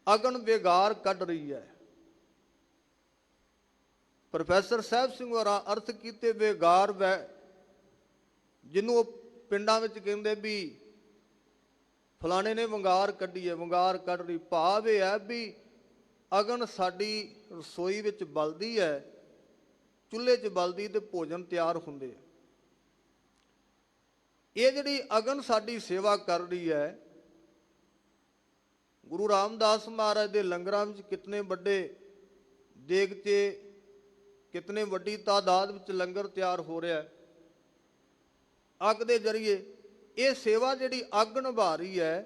[SPEAKER 1] ਅਗਨ ਵੇਗਾਰ ਕੱਢ ਰਹੀ ਹੈ। ਪ੍ਰੋਫੈਸਰ ਸਾਹਿਬ ਸਿੰਘ ਹੋਰਾਂ ਅਰਥ ਕੀਤੇ ਵੇਗਾਰ ਜਿਹਨੂੰ ਉਹ ਪਿੰਡਾਂ ਵਿੱਚ ਕਹਿੰਦੇ ਵੀ ਫਲਾਣੇ ਨੇ ਵੰਗਾਰ ਕੱਢੀ ਹੈ, ਵੰਗਾਰ ਕੱਢ ਰਹੀ। ਭਾਵ ਇਹ ਹੈ ਵੀ ਅਗਨ ਸਾਡੀ ਰਸੋਈ ਵਿੱਚ ਬਲਦੀ ਹੈ, ਚੁੱਲ੍ਹੇ 'ਚ ਬਲਦੀ ਤੇ ਭੋਜਨ ਤਿਆਰ ਹੁੰਦੇ ਆ। ਇਹ ਜਿਹੜੀ ਅਗਨ ਸਾਡੀ ਸੇਵਾ ਕਰ ਰਹੀ ਹੈ, ਗੁਰੂ ਰਾਮਦਾਸ ਮਹਾਰਾਜ ਦੇ ਲੰਗਰਾਂ ਵਿੱਚ ਕਿਤਨੇ ਵੱਡੇ ਦੇਗਚੇ, ਕਿਤਨੇ ਵੱਡੀ ਤਾਦਾਦ ਵਿੱਚ ਲੰਗਰ ਤਿਆਰ ਹੋ ਰਿਹਾ। ਅੱਗ ਦੇ ਜ਼ਰੀਏ ਇਹ ਸੇਵਾ ਜਿਹੜੀ ਅੱਗ ਨਿਭਾ ਰਹੀ ਹੈ,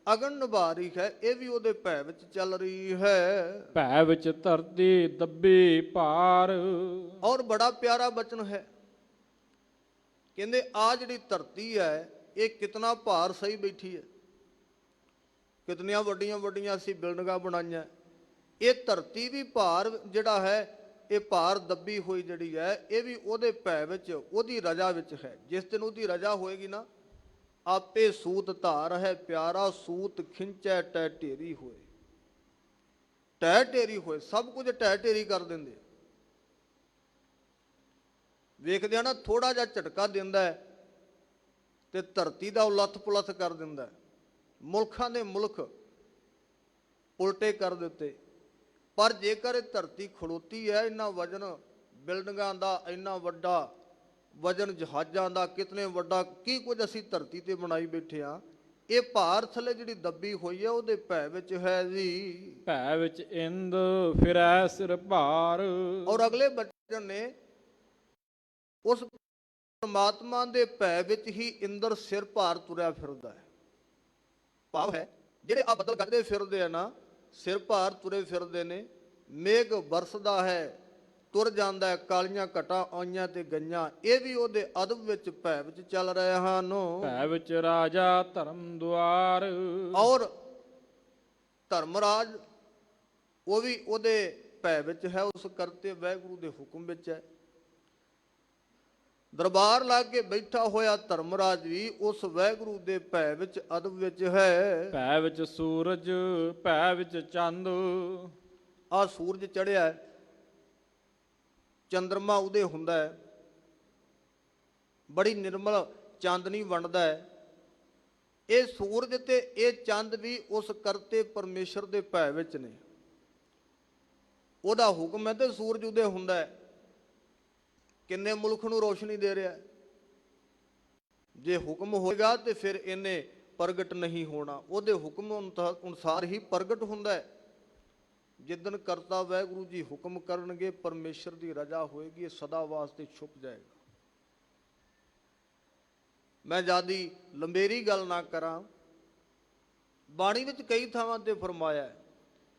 [SPEAKER 1] ਅਗਨ ਨਿਭਾ ਰਹੀ ਹੈ, ਇਹ ਵੀ ਉਹਦੇ ਭੈ ਵਿੱਚ ਚੱਲ ਰਹੀ ਹੈ।
[SPEAKER 2] ਭੈ ਵਿੱਚ ਧਰਤੀ ਦੱਬੀ ਭਾਰ।
[SPEAKER 1] ਔਰ ਬੜਾ ਪਿਆਰਾ ਬਚਨ ਹੈ, ਕਹਿੰਦੇ ਆ ਜਿਹੜੀ ਧਰਤੀ ਹੈ ਇਹ ਕਿਤਨਾ ਭਾਰ ਸਹੀ ਬੈਠੀ ਹੈ। ਕਿਤਨੀਆਂ ਵੱਡੀਆਂ ਵੱਡੀਆਂ ਅਸੀਂ ਬਿਲਡਿੰਗਾਂ ਬਣਾਈਆਂ, ਇਹ ਧਰਤੀ ਵੀ ਭਾਰ ਜਿਹੜਾ ਹੈ, ਇਹ ਭਾਰ ਦੱਬੀ ਹੋਈ ਜਿਹੜੀ ਹੈ, ਇਹ ਵੀ ਉਹਦੇ ਭੈ ਵਿੱਚ, ਉਹਦੀ ਰਜ਼ਾ ਵਿੱਚ ਹੈ। ਜਿਸ ਦਿਨ ਉਹਦੀ ਰਜ਼ਾ ਹੋਏਗੀ ਨਾ, ਆਪੇ ਸੂਤ ਧਾਰ ਹੈ ਪਿਆਰਾ, ਸੂਤ ਖਿੰਚੈ ਟੈ ਢੇਰੀ ਹੋਏ। ਟੈ ਢੇਰੀ ਹੋਏ, ਸਭ ਕੁਝ ਟੈ ਢੇਰੀ ਕਰ ਦਿੰਦੇ। ਵੇਖਦੇ ਆ ਨਾ, ਥੋੜਾ ਜਿਹਾ ਝਟਕਾ ਦਿੰਦਾ ਤੇ ਧਰਤੀ ਦਾ ਉਲੱਥ ਪੁਲੱਥ ਕਰ ਦਿੰਦਾ। ਮੁਲਕਾਂ ਦੇ ਮੁਲਕ ਉਲਟੇ ਕਰ ਦਿੱਤੇ। ਪਰ ਜੇਕਰ ਇਹ ਧਰਤੀ ਖੜੋਤੀ ਹੈ, ਇੰਨਾ ਵਜਨ ਬਿਲਡਿੰਗਾਂ ਦਾ, ਇੰਨਾ ਵੱਡਾ ਵਜਨ ਜਹਾਜ਼ਾਂ ਦਾ, ਕਿਤਨੇ ਵੱਡਾ ਕੀ ਕੁਝ ਅਸੀਂ ਧਰਤੀ ਤੇ ਬਣਾਈ ਬੈਠੇ ਆ, ਇਹ ਭਾਰ ਥੱਲੇ ਜਿਹੜੀ ਦੱਬੀ ਹੋਈ ਹੈ ਉਹਦੇ ਭੈ ਵਿੱਚ ਹੈ ਜੀ।
[SPEAKER 2] ਭੈ ਵਿੱਚ ਇੰਦ ਫਿਰੈ ਸਿਰ ਭਾਰ।
[SPEAKER 1] ਔਰ ਅਗਲੇ ਬਚਨ ਨੇ ਉਸ ਪਰਮਾਤਮਾ ਦੇ ਭੈ ਵਿੱਚ ਹੀ ਇੰਦਰ ਸਿਰ ਭਾਰ ਤੁਰਿਆ ਫਿਰਦਾ ਹੈ। ਭਾਵ ਹੈ ਜਿਹੜੇ ਆ ਬੱਦਲ ਗੱਜਦੇ ਫਿਰਦੇ ਆ ਨਾ, ਸਿਰ ਭਾਰ ਤੁਰੇ ਫਿਰਦੇ ਨੇ। ਮੇਘ ਵਰਸਦਾ ਹੈ, ਤੁਰ ਜਾਂਦਾ ਹੈ, ਕਾਲੀਆਂ ਘਟਾਂ ਆਈਆਂ ਤੇ ਗਈਆਂ, ਇਹ ਵੀ ਉਹਦੇ ਅਦਬ ਵਿੱਚ ਭੈ ਵਿੱਚ ਚੱਲ ਰਹੇ ਹਨ।
[SPEAKER 2] ਭੈ ਵਿੱਚ ਰਾਜਾ ਧਰਮ ਦੁਆਰ।
[SPEAKER 1] ਔਰ ਧਰਮਰਾਜ ਉਹ ਵੀ ਉਹਦੇ ਭੈ ਵਿੱਚ ਹੈ, ਉਸ ਕਰਤੇ ਵਾਹਿਗੁਰੂ ਦੇ ਹੁਕਮ ਵਿੱਚ ਹੈ। ਦਰਬਾਰ ਲਾ ਕੇ ਬੈਠਾ ਹੋਇਆ ਧਰਮਰਾਜ ਵੀ ਉਸ ਵਾਹਿਗੁਰੂ ਦੇ ਭੈ ਵਿੱਚ ਅਦਬ ਵਿੱਚ ਹੈ।
[SPEAKER 2] ਭੈ ਵਿੱਚ ਸੂਰਜ, ਭੈ ਵਿੱਚ ਚੰਦ।
[SPEAKER 1] ਆ ਸੂਰਜ ਚੜਿਆ, ਚੰਦਰਮਾ ਉਦੇ ਹੁੰਦਾ ਹੈ, ਬੜੀ ਨਿਰਮਲ ਚਾਂਦਨੀ ਵੰਡਦਾ ਹੈ। ਇਹ ਸੂਰਜ ਤੇ ਇਹ ਚੰਦ ਵੀ ਉਸ ਕਰਤੇ ਪਰਮੇਸ਼ਰ ਦੇ ਭੈ ਵਿੱਚ ਨੇ। ਉਹਦਾ ਹੁਕਮ ਹੈ ਤੇ ਸੂਰਜ ਉਦੇ ਹੁੰਦਾ ਹੈ। ਕਿੰਨੇ ਮੁਲਕ ਨੂੰ ਰੋਸ਼ਨੀ ਦੇ ਰਿਹਾ। ਜੇ ਹੁਕਮ ਹੋਏਗਾ ਤੇ ਫਿਰ ਇਹਨੇ ਪ੍ਰਗਟ ਨਹੀਂ ਹੋਣਾ, ਉਹਦੇ ਹੁਕਮ ਅਨੁਸਾਰ ਹੀ ਪ੍ਰਗਟ ਹੁੰਦਾ ਹੈ। ਜਿੱਦਣ ਕਰਤਾ ਵਾਹਿਗੁਰੂ ਜੀ ਹੁਕਮ ਕਰਨਗੇ, ਪਰਮੇਸ਼ਰ ਦੀ ਰਜ਼ਾ ਹੋਏਗੀ, ਇਹ ਸਦਾ ਵਾਸਤੇ ਛੁਪ ਜਾਏਗਾ। ਮੈਂ ਜਿਆਦੀ ਲੰਬੇਰੀ ਗੱਲ ਨਾ ਕਰਾਂ, ਬਾਣੀ ਵਿੱਚ ਕਈ ਥਾਵਾਂ ਤੇ ਫਰਮਾਇਆ,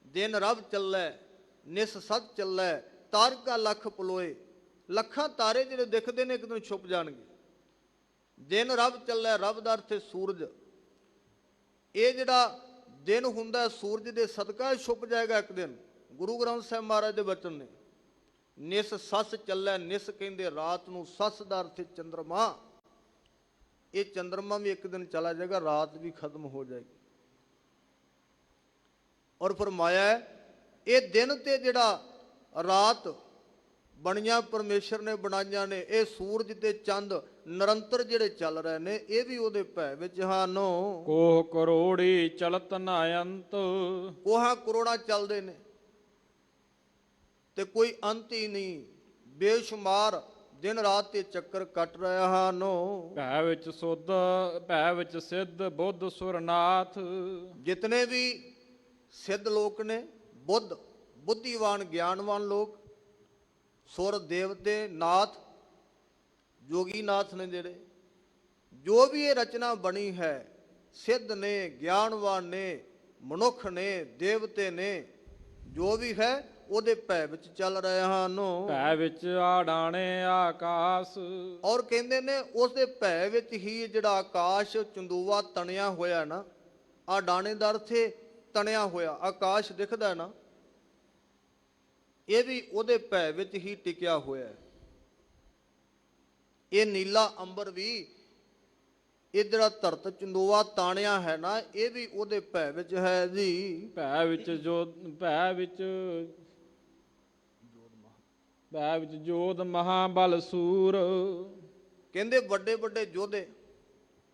[SPEAKER 1] ਦਿਨ ਰਬ ਚੱਲੈ ਨਿਸ ਸਤ ਚੱਲੈ, ਤਾਰਕਾ ਲੱਖ ਪਲੋਏ। ਲੱਖਾਂ ਤਾਰੇ ਜਿਹੜੇ ਦਿਖਦੇ ਨੇ ਇੱਕ ਦਿਨ ਛੁਪ ਜਾਣਗੇ। ਦਿਨ ਰੱਬ ਚੱਲੈ, ਰੱਬ ਦਾ ਅਰਥ ਹੈ ਸੂਰਜ। ਇਹ ਜਿਹੜਾ ਦਿਨ ਹੁੰਦਾ ਸੂਰਜ ਦੇ ਸਦਕਾ ਛੁਪ ਜਾਏਗਾ ਇੱਕ ਦਿਨ। ਗੁਰੂ ਗ੍ਰੰਥ ਸਾਹਿਬ ਮਹਾਰਾਜ ਦੇ ਬਚਨ ਨੇ, ਨਿਸ ਸੱਸ ਚੱਲੈ, ਨਿਸ ਕਹਿੰਦੇ ਰਾਤ ਨੂੰ, ਸੱਸ ਦਾ ਅਰਥ ਚੰਦਰਮਾ। ਇਹ ਚੰਦਰਮਾ ਵੀ ਇੱਕ ਦਿਨ ਚਲਾ ਜਾਏਗਾ, ਰਾਤ ਵੀ ਖਤਮ ਹੋ ਜਾਏਗੀ। ਔਰ ਫਰਮਾਇਆ ਹੈ, ਇਹ ਦਿਨ ਤੇ ਜਿਹੜਾ ਰਾਤ ਬਣੀਆਂ ਪਰਮੇਸ਼ਰ ਨੇ ਬਣਾਈਆਂ ਨੇ, ਇਹ ਸੂਰਜ ਤੇ ਚੰਦ ਨਿਰੰਤਰ ਜਿਹੜੇ ਚੱਲ ਰਹੇ ਨੇ, ਇਹ ਵੀ ਉਹਦੇ ਭੈ ਵਿੱਚ ਹਨ।
[SPEAKER 2] ਕੋਹ ਕਰੋੜੀ ਚਲਤ ਨਾ ਅੰਤ।
[SPEAKER 1] ਕੋਹਾਂ ਕਰੋੜਾਂ ਚੱਲਦੇ ਨੇ ਤੇ ਕੋਈ ਅੰਤ ਹੀ ਨਹੀਂ, ਬੇਸ਼ੁਮਾਰ ਦਿਨ ਰਾਤ ਤੇ ਚੱਕਰ ਕੱਟ ਰਹੇ ਹਨ।
[SPEAKER 2] ਭੈ ਵਿੱਚ ਸੁਧ ਭੈ ਵਿੱਚ ਸਿੱਧ ਬੁੱਧ ਸੁਰਨਾਥ।
[SPEAKER 1] ਜਿਤਨੇ ਵੀ ਸਿੱਧ ਲੋਕ ਨੇ, ਬੁੱਧੀਵਾਨ ਗਿਆਨਵਾਨ ਲੋਕ, ਸੁਰ ਦੇਵਤੇ ਨਾਥ ਜੋਗੀ ਨਾਥ ਨੇ, ਜਿਹੜੇ ਜੋ ਵੀ ਇਹ ਰਚਨਾ ਬਣੀ ਹੈ, ਸਿੱਧ ਨੇ, ਗਿਆਨਵਾਨ ਨੇ, ਮਨੁੱਖ ਨੇ, ਦੇਵਤੇ ਨੇ, ਜੋ ਵੀ ਹੈ ਉਹਦੇ ਭੈ ਵਿੱਚ ਚੱਲ ਰਹੇ ਹਨ।
[SPEAKER 2] ਭੈ ਵਿੱਚ ਆਡਾਣੇ ਆਕਾਸ਼।
[SPEAKER 1] ਔਰ ਕਹਿੰਦੇ ਨੇ ਉਸ ਦੇ ਭੈ ਵਿੱਚ ਹੀ ਜਿਹੜਾ ਆਕਾਸ਼ ਚੰਦੂਆ ਤਣਿਆ ਹੋਇਆ ਨਾ, ਆ ਡਾਣੇ ਦਾ ਅਰਥ ਹੈ ਤਣਿਆ ਹੋਇਆ, ਆਕਾਸ਼ ਦਿਖਦਾ ਨਾ, ਇਹ ਵੀ ਉਹਦੇ ਭੈ ਵਿੱਚ ਹੀ ਟਿਕਿਆ ਹੋਇਆ ਹੈ। ਇਹ ਨੀਲਾ ਅੰਬਰ ਵੀ, ਇਹ ਜਿਹੜਾ ਧਰਤ ਚੰਦੋਆ ਤਾਣਿਆ ਹੈ ਨਾ, ਇਹ ਵੀ ਉਹਦੇ ਭੈ ਵਿੱਚ ਹੈ ਜੀ।
[SPEAKER 2] ਭੈ ਵਿੱਚ ਜੋਧ ਮਹਾਬਲ ਸੂਰ।
[SPEAKER 1] ਕਹਿੰਦੇ ਵੱਡੇ ਵੱਡੇ ਯੋਧੇ,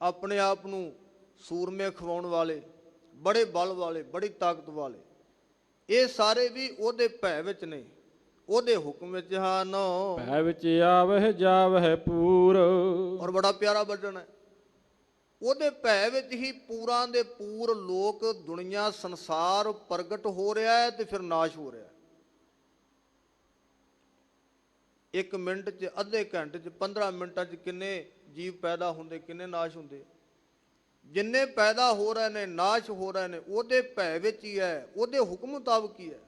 [SPEAKER 1] ਆਪਣੇ ਆਪ ਨੂੰ ਸੂਰਮੇ ਖਵਾਉਣ ਵਾਲੇ, ਬੜੇ ਬਲ ਵਾਲੇ, ਬੜੀ ਤਾਕਤ ਵਾਲੇ, ਇਹ ਸਾਰੇ ਵੀ ਉਹਦੇ ਭੈ ਵਿੱਚ ਨੇ, ਉਹਦੇ ਹੁਕਮ ਵਿੱਚ ਹਨ।
[SPEAKER 2] ਭੈ ਵਿੱਚ ਆਵਹਿ ਜਾਵਹਿ ਪੂਰ।
[SPEAKER 1] ਔਰ ਬੜਾ ਪਿਆਰਾ ਬਚਨ ਹੈ, ਉਹਦੇ ਭੈ ਵਿੱਚ ਹੀ ਪੂਰਾਂ ਦੇ ਪੂਰ ਲੋਕ, ਦੁਨੀਆ, ਸੰਸਾਰ ਪ੍ਰਗਟ ਹੋ ਰਿਹਾ ਹੈ ਤੇ ਫਿਰ ਨਾਸ਼ ਹੋ ਰਿਹਾ ਹੈ। 1 ਮਿੰਟ 'ਚ, ਅੱਧੇ ਘੰਟੇ 'ਚ, 15 ਮਿੰਟਾਂ 'ਚ ਕਿੰਨੇ ਜੀਵ ਪੈਦਾ ਹੁੰਦੇ, ਕਿੰਨੇ ਨਾਸ਼ ਹੁੰਦੇ। ਜਿੰਨੇ ਪੈਦਾ ਹੋ ਰਹੇ ਨੇ, ਨਾਸ਼ ਹੋ ਰਹੇ ਨੇ, ਉਹਦੇ ਭੈ ਵਿੱਚ ਹੀ ਹੈ, ਉਹਦੇ ਹੁਕਮ ਮੁਤਾਬਕ ਹੀ ਹੈ।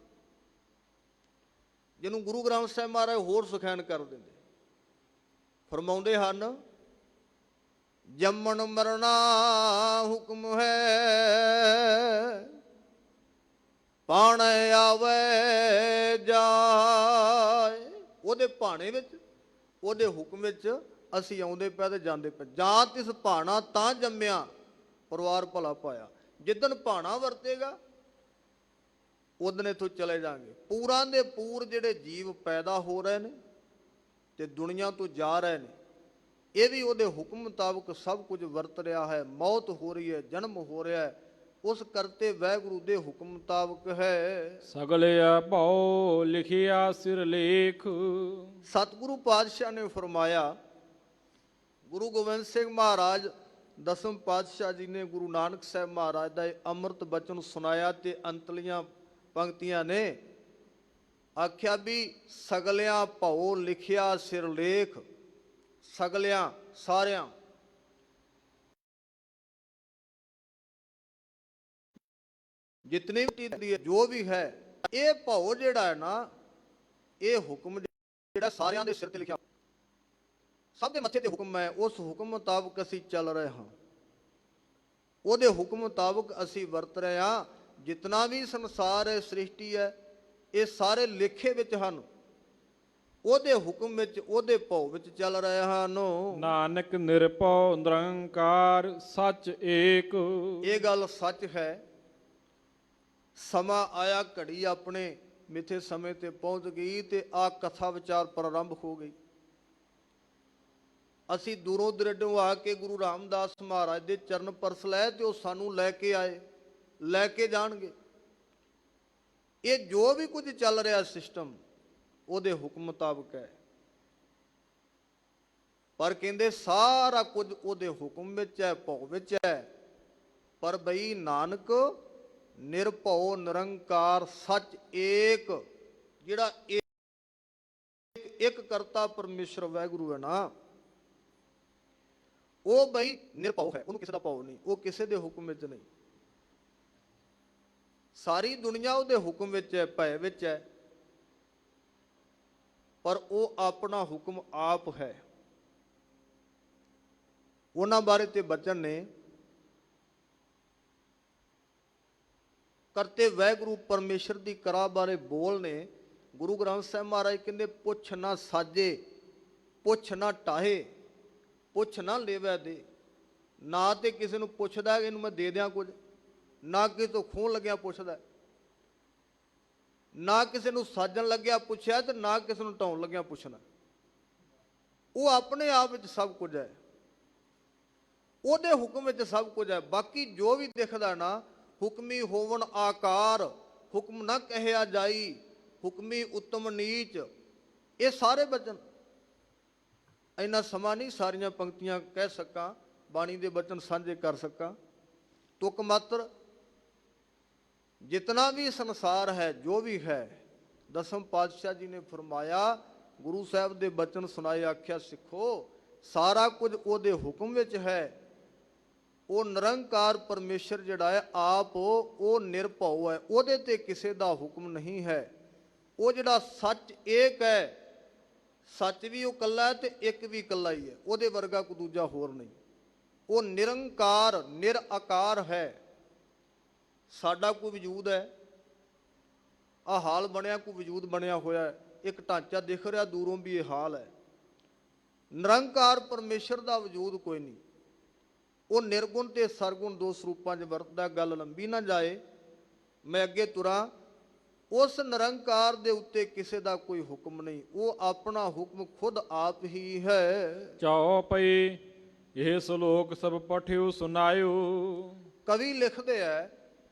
[SPEAKER 1] ਜਿਹਨੂੰ ਗੁਰੂ ਗ੍ਰੰਥ ਸਾਹਿਬ ਮਹਾਰਾਜ ਹੋਰ ਸੁਖੈਨ ਕਰ ਦਿੰਦੇ, ਫਰਮਾਉਂਦੇ ਹਨ, ਜੰਮਣ ਮਰਨਾ ਹੁਕਮ ਹੈ, ਪਾਣੇ ਆਵੇ ਜਾਏ। ਉਹਦੇ ਭਾਣੇ ਵਿੱਚ, ਉਹਦੇ ਹੁਕਮ ਵਿੱਚ ਅਸੀਂ ਆਉਂਦੇ ਪਏ ਤੇ ਜਾਂਦੇ ਪਏ। ਜਾਂ ਤਿਸ ਭਾਣਾ ਤਾਂ ਜੰਮਿਆ, ਪਰਿਵਾਰ ਭਲਾ ਪਾਇਆ। ਜਿੱਦਣ ਭਾਣਾ ਵਰਤੇਗਾ ਉਦਣ ਇੱਥੋਂ ਚਲੇ ਜਾਣਗੇ। ਪੂਰਾਂ ਦੇ ਪੂਰ ਜਿਹੜੇ ਜੀਵ ਪੈਦਾ ਹੋ ਰਹੇ ਨੇ ਤੇ ਦੁਨੀਆ ਤੋਂ ਜਾ ਰਹੇ ਨੇ, ਇਹ ਵੀ ਉਹਦੇ ਹੁਕਮ ਮੁਤਾਬਕ ਸਭ ਕੁਝ ਵਰਤ ਰਿਹਾ ਹੈ। ਮੌਤ ਹੋ ਰਹੀ ਹੈ, ਜਨਮ ਹੋ ਰਿਹਾ ਹੈ, ਉਸ ਕਰਤੇ ਵਾਹਿਗੁਰੂ ਦੇ ਹੁਕਮ ਮੁਤਾਬਕ ਹੈ।
[SPEAKER 2] ਸਗਲਿਆ ਭਉ ਲਿਖਿਆ ਸਿਰ ਲੇਖ।
[SPEAKER 1] ਸਤਿਗੁਰੂ ਪਾਤਸ਼ਾਹ ਨੇ ਫਰਮਾਇਆ, ਗੁਰੂ ਗੋਬਿੰਦ ਸਿੰਘ ਮਹਾਰਾਜ ਦਸਮ ਪਾਤਸ਼ਾਹ ਜੀ ਨੇ ਗੁਰੂ ਨਾਨਕ ਸਾਹਿਬ ਮਹਾਰਾਜ ਦਾ ਇਹ ਅੰਮ੍ਰਿਤ ਬਚਨ ਸੁਣਾਇਆ ਤੇ ਅੰਤਲੀਆਂ ਪੰਕਤੀਆਂ ਨੇ ਆਖਿਆ ਵੀ ਸਗਲਿਆਂ ਭਉ ਲਿਖਿਆ ਸਿਰ ਲੇਖ। ਸਗਲਿਆਂ ਸਾਰਿਆਂ, ਜਿਤਨੀ ਵੀ ਜੋ ਵੀ ਹੈ, ਇਹ ਭਉ ਜਿਹੜਾ ਹੈ ਨਾ, ਇਹ ਹੁਕਮ ਜਿਹੜਾ ਸਾਰਿਆਂ ਦੇ ਸਿਰ ਤੇ ਲਿਖਿਆ, ਸਭ ਦੇ ਮੱਥੇ ਤੇ ਹੁਕਮ ਹੈ। ਉਸ ਹੁਕਮ ਮੁਤਾਬਕ ਅਸੀਂ ਚੱਲ ਰਹੇ ਹਾਂ, ਉਹਦੇ ਹੁਕਮ ਮੁਤਾਬਕ ਅਸੀਂ ਵਰਤ ਰਹੇ ਹਾਂ। ਜਿਤਨਾ ਵੀ ਸੰਸਾਰ ਹੈ, ਸ੍ਰਿਸ਼ਟੀ ਹੈ, ਇਹ ਸਾਰੇ ਲੇਖੇ ਵਿੱਚ ਹਨ, ਉਹਦੇ ਹੁਕਮ ਵਿੱਚ, ਉਹਦੇ ਭਉ ਵਿੱਚ ਚੱਲ ਰਹੇ ਹਨ।
[SPEAKER 2] ਨਾਨਕ ਨਿਰਭਉ ਨਿਰੰਕਾਰ ਸੱਚ ਏਕ।
[SPEAKER 1] ਇਹ ਗੱਲ ਸੱਚ ਹੈ। ਸਮਾਂ ਆਇਆ, ਘੜੀ ਆਪਣੇ ਮਿੱਥੇ ਸਮੇਂ ਤੇ ਪਹੁੰਚ ਗਈ ਤੇ ਆ ਕਥਾ ਵਿਚਾਰ ਪ੍ਰਾਰੰਭ ਹੋ ਗਈ। ਅਸੀਂ ਦੂਰੋਂ ਦਰੇਡੋਂ ਆ ਕੇ ਗੁਰੂ ਰਾਮਦਾਸ ਮਹਾਰਾਜ ਦੇ ਚਰਨ ਪਰਸ ਲੈ ਤੇ ਉਹ ਸਾਨੂੰ ਲੈ ਕੇ ਆਏ, ਲੈ ਕੇ ਜਾਣਗੇ। ਇਹ ਜੋ ਵੀ ਕੁਝ ਚੱਲ ਰਿਹਾ ਸਿਸਟਮ, ਉਹਦੇ ਹੁਕਮ ਮੁਤਾਬਕ ਹੈ। ਪਰ ਕਹਿੰਦੇ ਸਾਰਾ ਕੁਝ ਉਹਦੇ ਹੁਕਮ ਵਿੱਚ ਹੈ, ਭਉ ਵਿੱਚ ਹੈ। ਪਰ ਬਈ ਨਾਨਕ ਨਿਰਭਉ ਨਿਰੰਕਾਰ ਸੱਚ ਏਕ, ਜਿਹੜਾ ਇੱਕ ਕਰਤਾ ਪਰਮੇਸ਼ਰ ਵਾਹਿਗੁਰੂ ਹੈ ਨਾ, ਉਹ ਬਈ ਨਿਰਭਉ ਹੈ, ਉਹਨੂੰ ਕਿਸੇ ਦਾ ਭਉ ਨਹੀਂ, ਉਹ ਕਿਸੇ ਦੇ ਹੁਕਮ ਵਿੱਚ ਨਹੀਂ। ਸਾਰੀ ਦੁਨੀਆ ਉਹਦੇ ਹੁਕਮ ਵਿੱਚ ਹੈ, ਭੈ ਵਿੱਚ ਹੈ, ਪਰ ਉਹ ਆਪਣਾ ਹੁਕਮ ਆਪ ਹੈ। ਉਹਨਾਂ ਬਾਰੇ ਤੇ ਬਚਨ ਨੇ, ਕਰਤੇ ਵਾਹਿਗੁਰੂ ਪਰਮੇਸ਼ਰ ਦੀ ਕਰਾ ਬਾਰੇ ਬੋਲ ਨੇ। ਗੁਰੂ ਗ੍ਰੰਥ ਸਾਹਿਬ ਮਹਾਰਾਜ ਕਹਿੰਦੇ, ਪੁੱਛ ਨਾ ਸਾਜੇ, ਪੁੱਛ ਨਾ ਟਾਹੇ, ਪੁੱਛ ਨਾ ਲੇਵੈ ਦੇ। ਨਾ ਤੇ ਕਿਸੇ ਨੂੰ ਪੁੱਛਦਾ ਕਿ ਇਹਨੂੰ ਮੈਂ ਦੇ ਦਿਆਂ ਕੁਝ, ਨਾ ਕਿਸੇ ਤੋਂ ਖੋਹਣ ਲੱਗਿਆ ਪੁੱਛਦਾ। ਨਾ ਕਿਸੇ ਨੂੰ ਸਾਜਣ ਲੱਗਿਆ ਪੁੱਛਿਆ ਤੇ ਨਾ ਕਿਸੇ ਨੂੰ ਢਾਉਣ ਲੱਗਿਆ ਪੁੱਛਣਾ। ਉਹ ਆਪਣੇ ਆਪ ਵਿੱਚ ਸਭ ਕੁਝ ਹੈ, ਉਹਦੇ ਹੁਕਮ ਵਿੱਚ ਸਭ ਕੁਝ ਹੈ। ਬਾਕੀ ਜੋ ਵੀ ਦਿਖਦਾ ਨਾ, ਹੁਕਮੀ ਹੋਵਣ ਆਕਾਰ, ਹੁਕਮ ਨਾ ਕਹਿਆ ਜਾਈ, ਹੁਕਮੀ ਉੱਤਮ ਨੀਚ, ਇਹ ਸਾਰੇ ਬਚਨ। ਇੰਨਾ ਸਮਾਂ ਨਹੀਂ ਸਾਰੀਆਂ ਪੰਕਤੀਆਂ ਕਹਿ ਸਕਾਂ, ਬਾਣੀ ਦੇ ਬਚਨ ਸਾਂਝੇ ਕਰ ਸਕਾਂ। ਤੁਕ ਮਾਤਰ ਜਿਤਨਾ ਵੀ ਸੰਸਾਰ ਹੈ, ਜੋ ਵੀ ਹੈ, ਦਸਮ ਪਾਤਸ਼ਾਹ ਜੀ ਨੇ ਫਰਮਾਇਆ, ਗੁਰੂ ਸਾਹਿਬ ਦੇ ਬਚਨ ਸੁਣਾਏ, ਆਖਿਆ ਸਿੱਖੋ ਸਾਰਾ ਕੁਝ ਉਹਦੇ ਹੁਕਮ ਵਿੱਚ ਹੈ। ਉਹ ਨਿਰੰਕਾਰ ਪਰਮੇਸ਼ਰ ਜਿਹੜਾ ਹੈ ਆਪ ਉਹ ਨਿਰਭਉ ਹੈ, ਉਹਦੇ ਤੇ ਕਿਸੇ ਦਾ ਹੁਕਮ ਨਹੀਂ ਹੈ। ਉਹ ਜਿਹੜਾ ਸੱਚ ਏਕ ਹੈ, ਸੱਚ ਵੀ ਉਹ ਇਕੱਲਾ ਹੈ ਤੇ ਇੱਕ ਵੀ ਇਕੱਲਾ ਹੀ ਹੈ, ਉਹਦੇ ਵਰਗਾ ਕੋਈ ਦੂਜਾ ਹੋਰ ਨਹੀਂ। ਉਹ ਨਿਰੰਕਾਰ ਨਿਰਆਕਾਰ ਹੈ। ਸਾਡਾ ਕੋਈ ਵਜੂਦ ਹੈ, ਆਹ ਹਾਲ ਬਣਿਆ, ਕੋਈ ਵਜੂਦ ਬਣਿਆ ਹੋਇਆ, ਇੱਕ ਢਾਂਚਾ ਦਿਖ ਰਿਹਾ ਦੂਰੋਂ ਵੀ ਇਹ ਹਾਲ ਹੈ। ਨਿਰੰਕਾਰ ਪਰਮੇਸ਼ਰ ਦਾ ਵਜੂਦ ਕੋਈ ਨਹੀਂ। ਉਹ ਨਿਰਗੁਣ ਤੇ ਸਰਗੁਣ ਦੋ ਸਰੂਪਾਂ 'ਚ ਵਰਤਦਾ। ਗੱਲ ਲੰਬੀ ਨਾ ਜਾਏ, ਮੈਂ ਅੱਗੇ ਤੁਰਾਂ। ਉਸ ਨਿਰੰਕਾਰ ਦੇ ਉੱਤੇ ਕਿਸੇ ਦਾ ਕੋਈ ਹੁਕਮ ਨਹੀਂ, ਉਹ ਆਪਣਾ ਹੁਕਮ ਖੁਦ ਆਪ ਹੀ ਹੈ।
[SPEAKER 2] ਚੌਪਈ ਇਹ ਸ਼ਲੋਕ ਸਭ ਪਠਿਓ ਸੁਨਾਇਓ।
[SPEAKER 1] ਕਵੀ ਲਿਖਦੇ ਹੈ,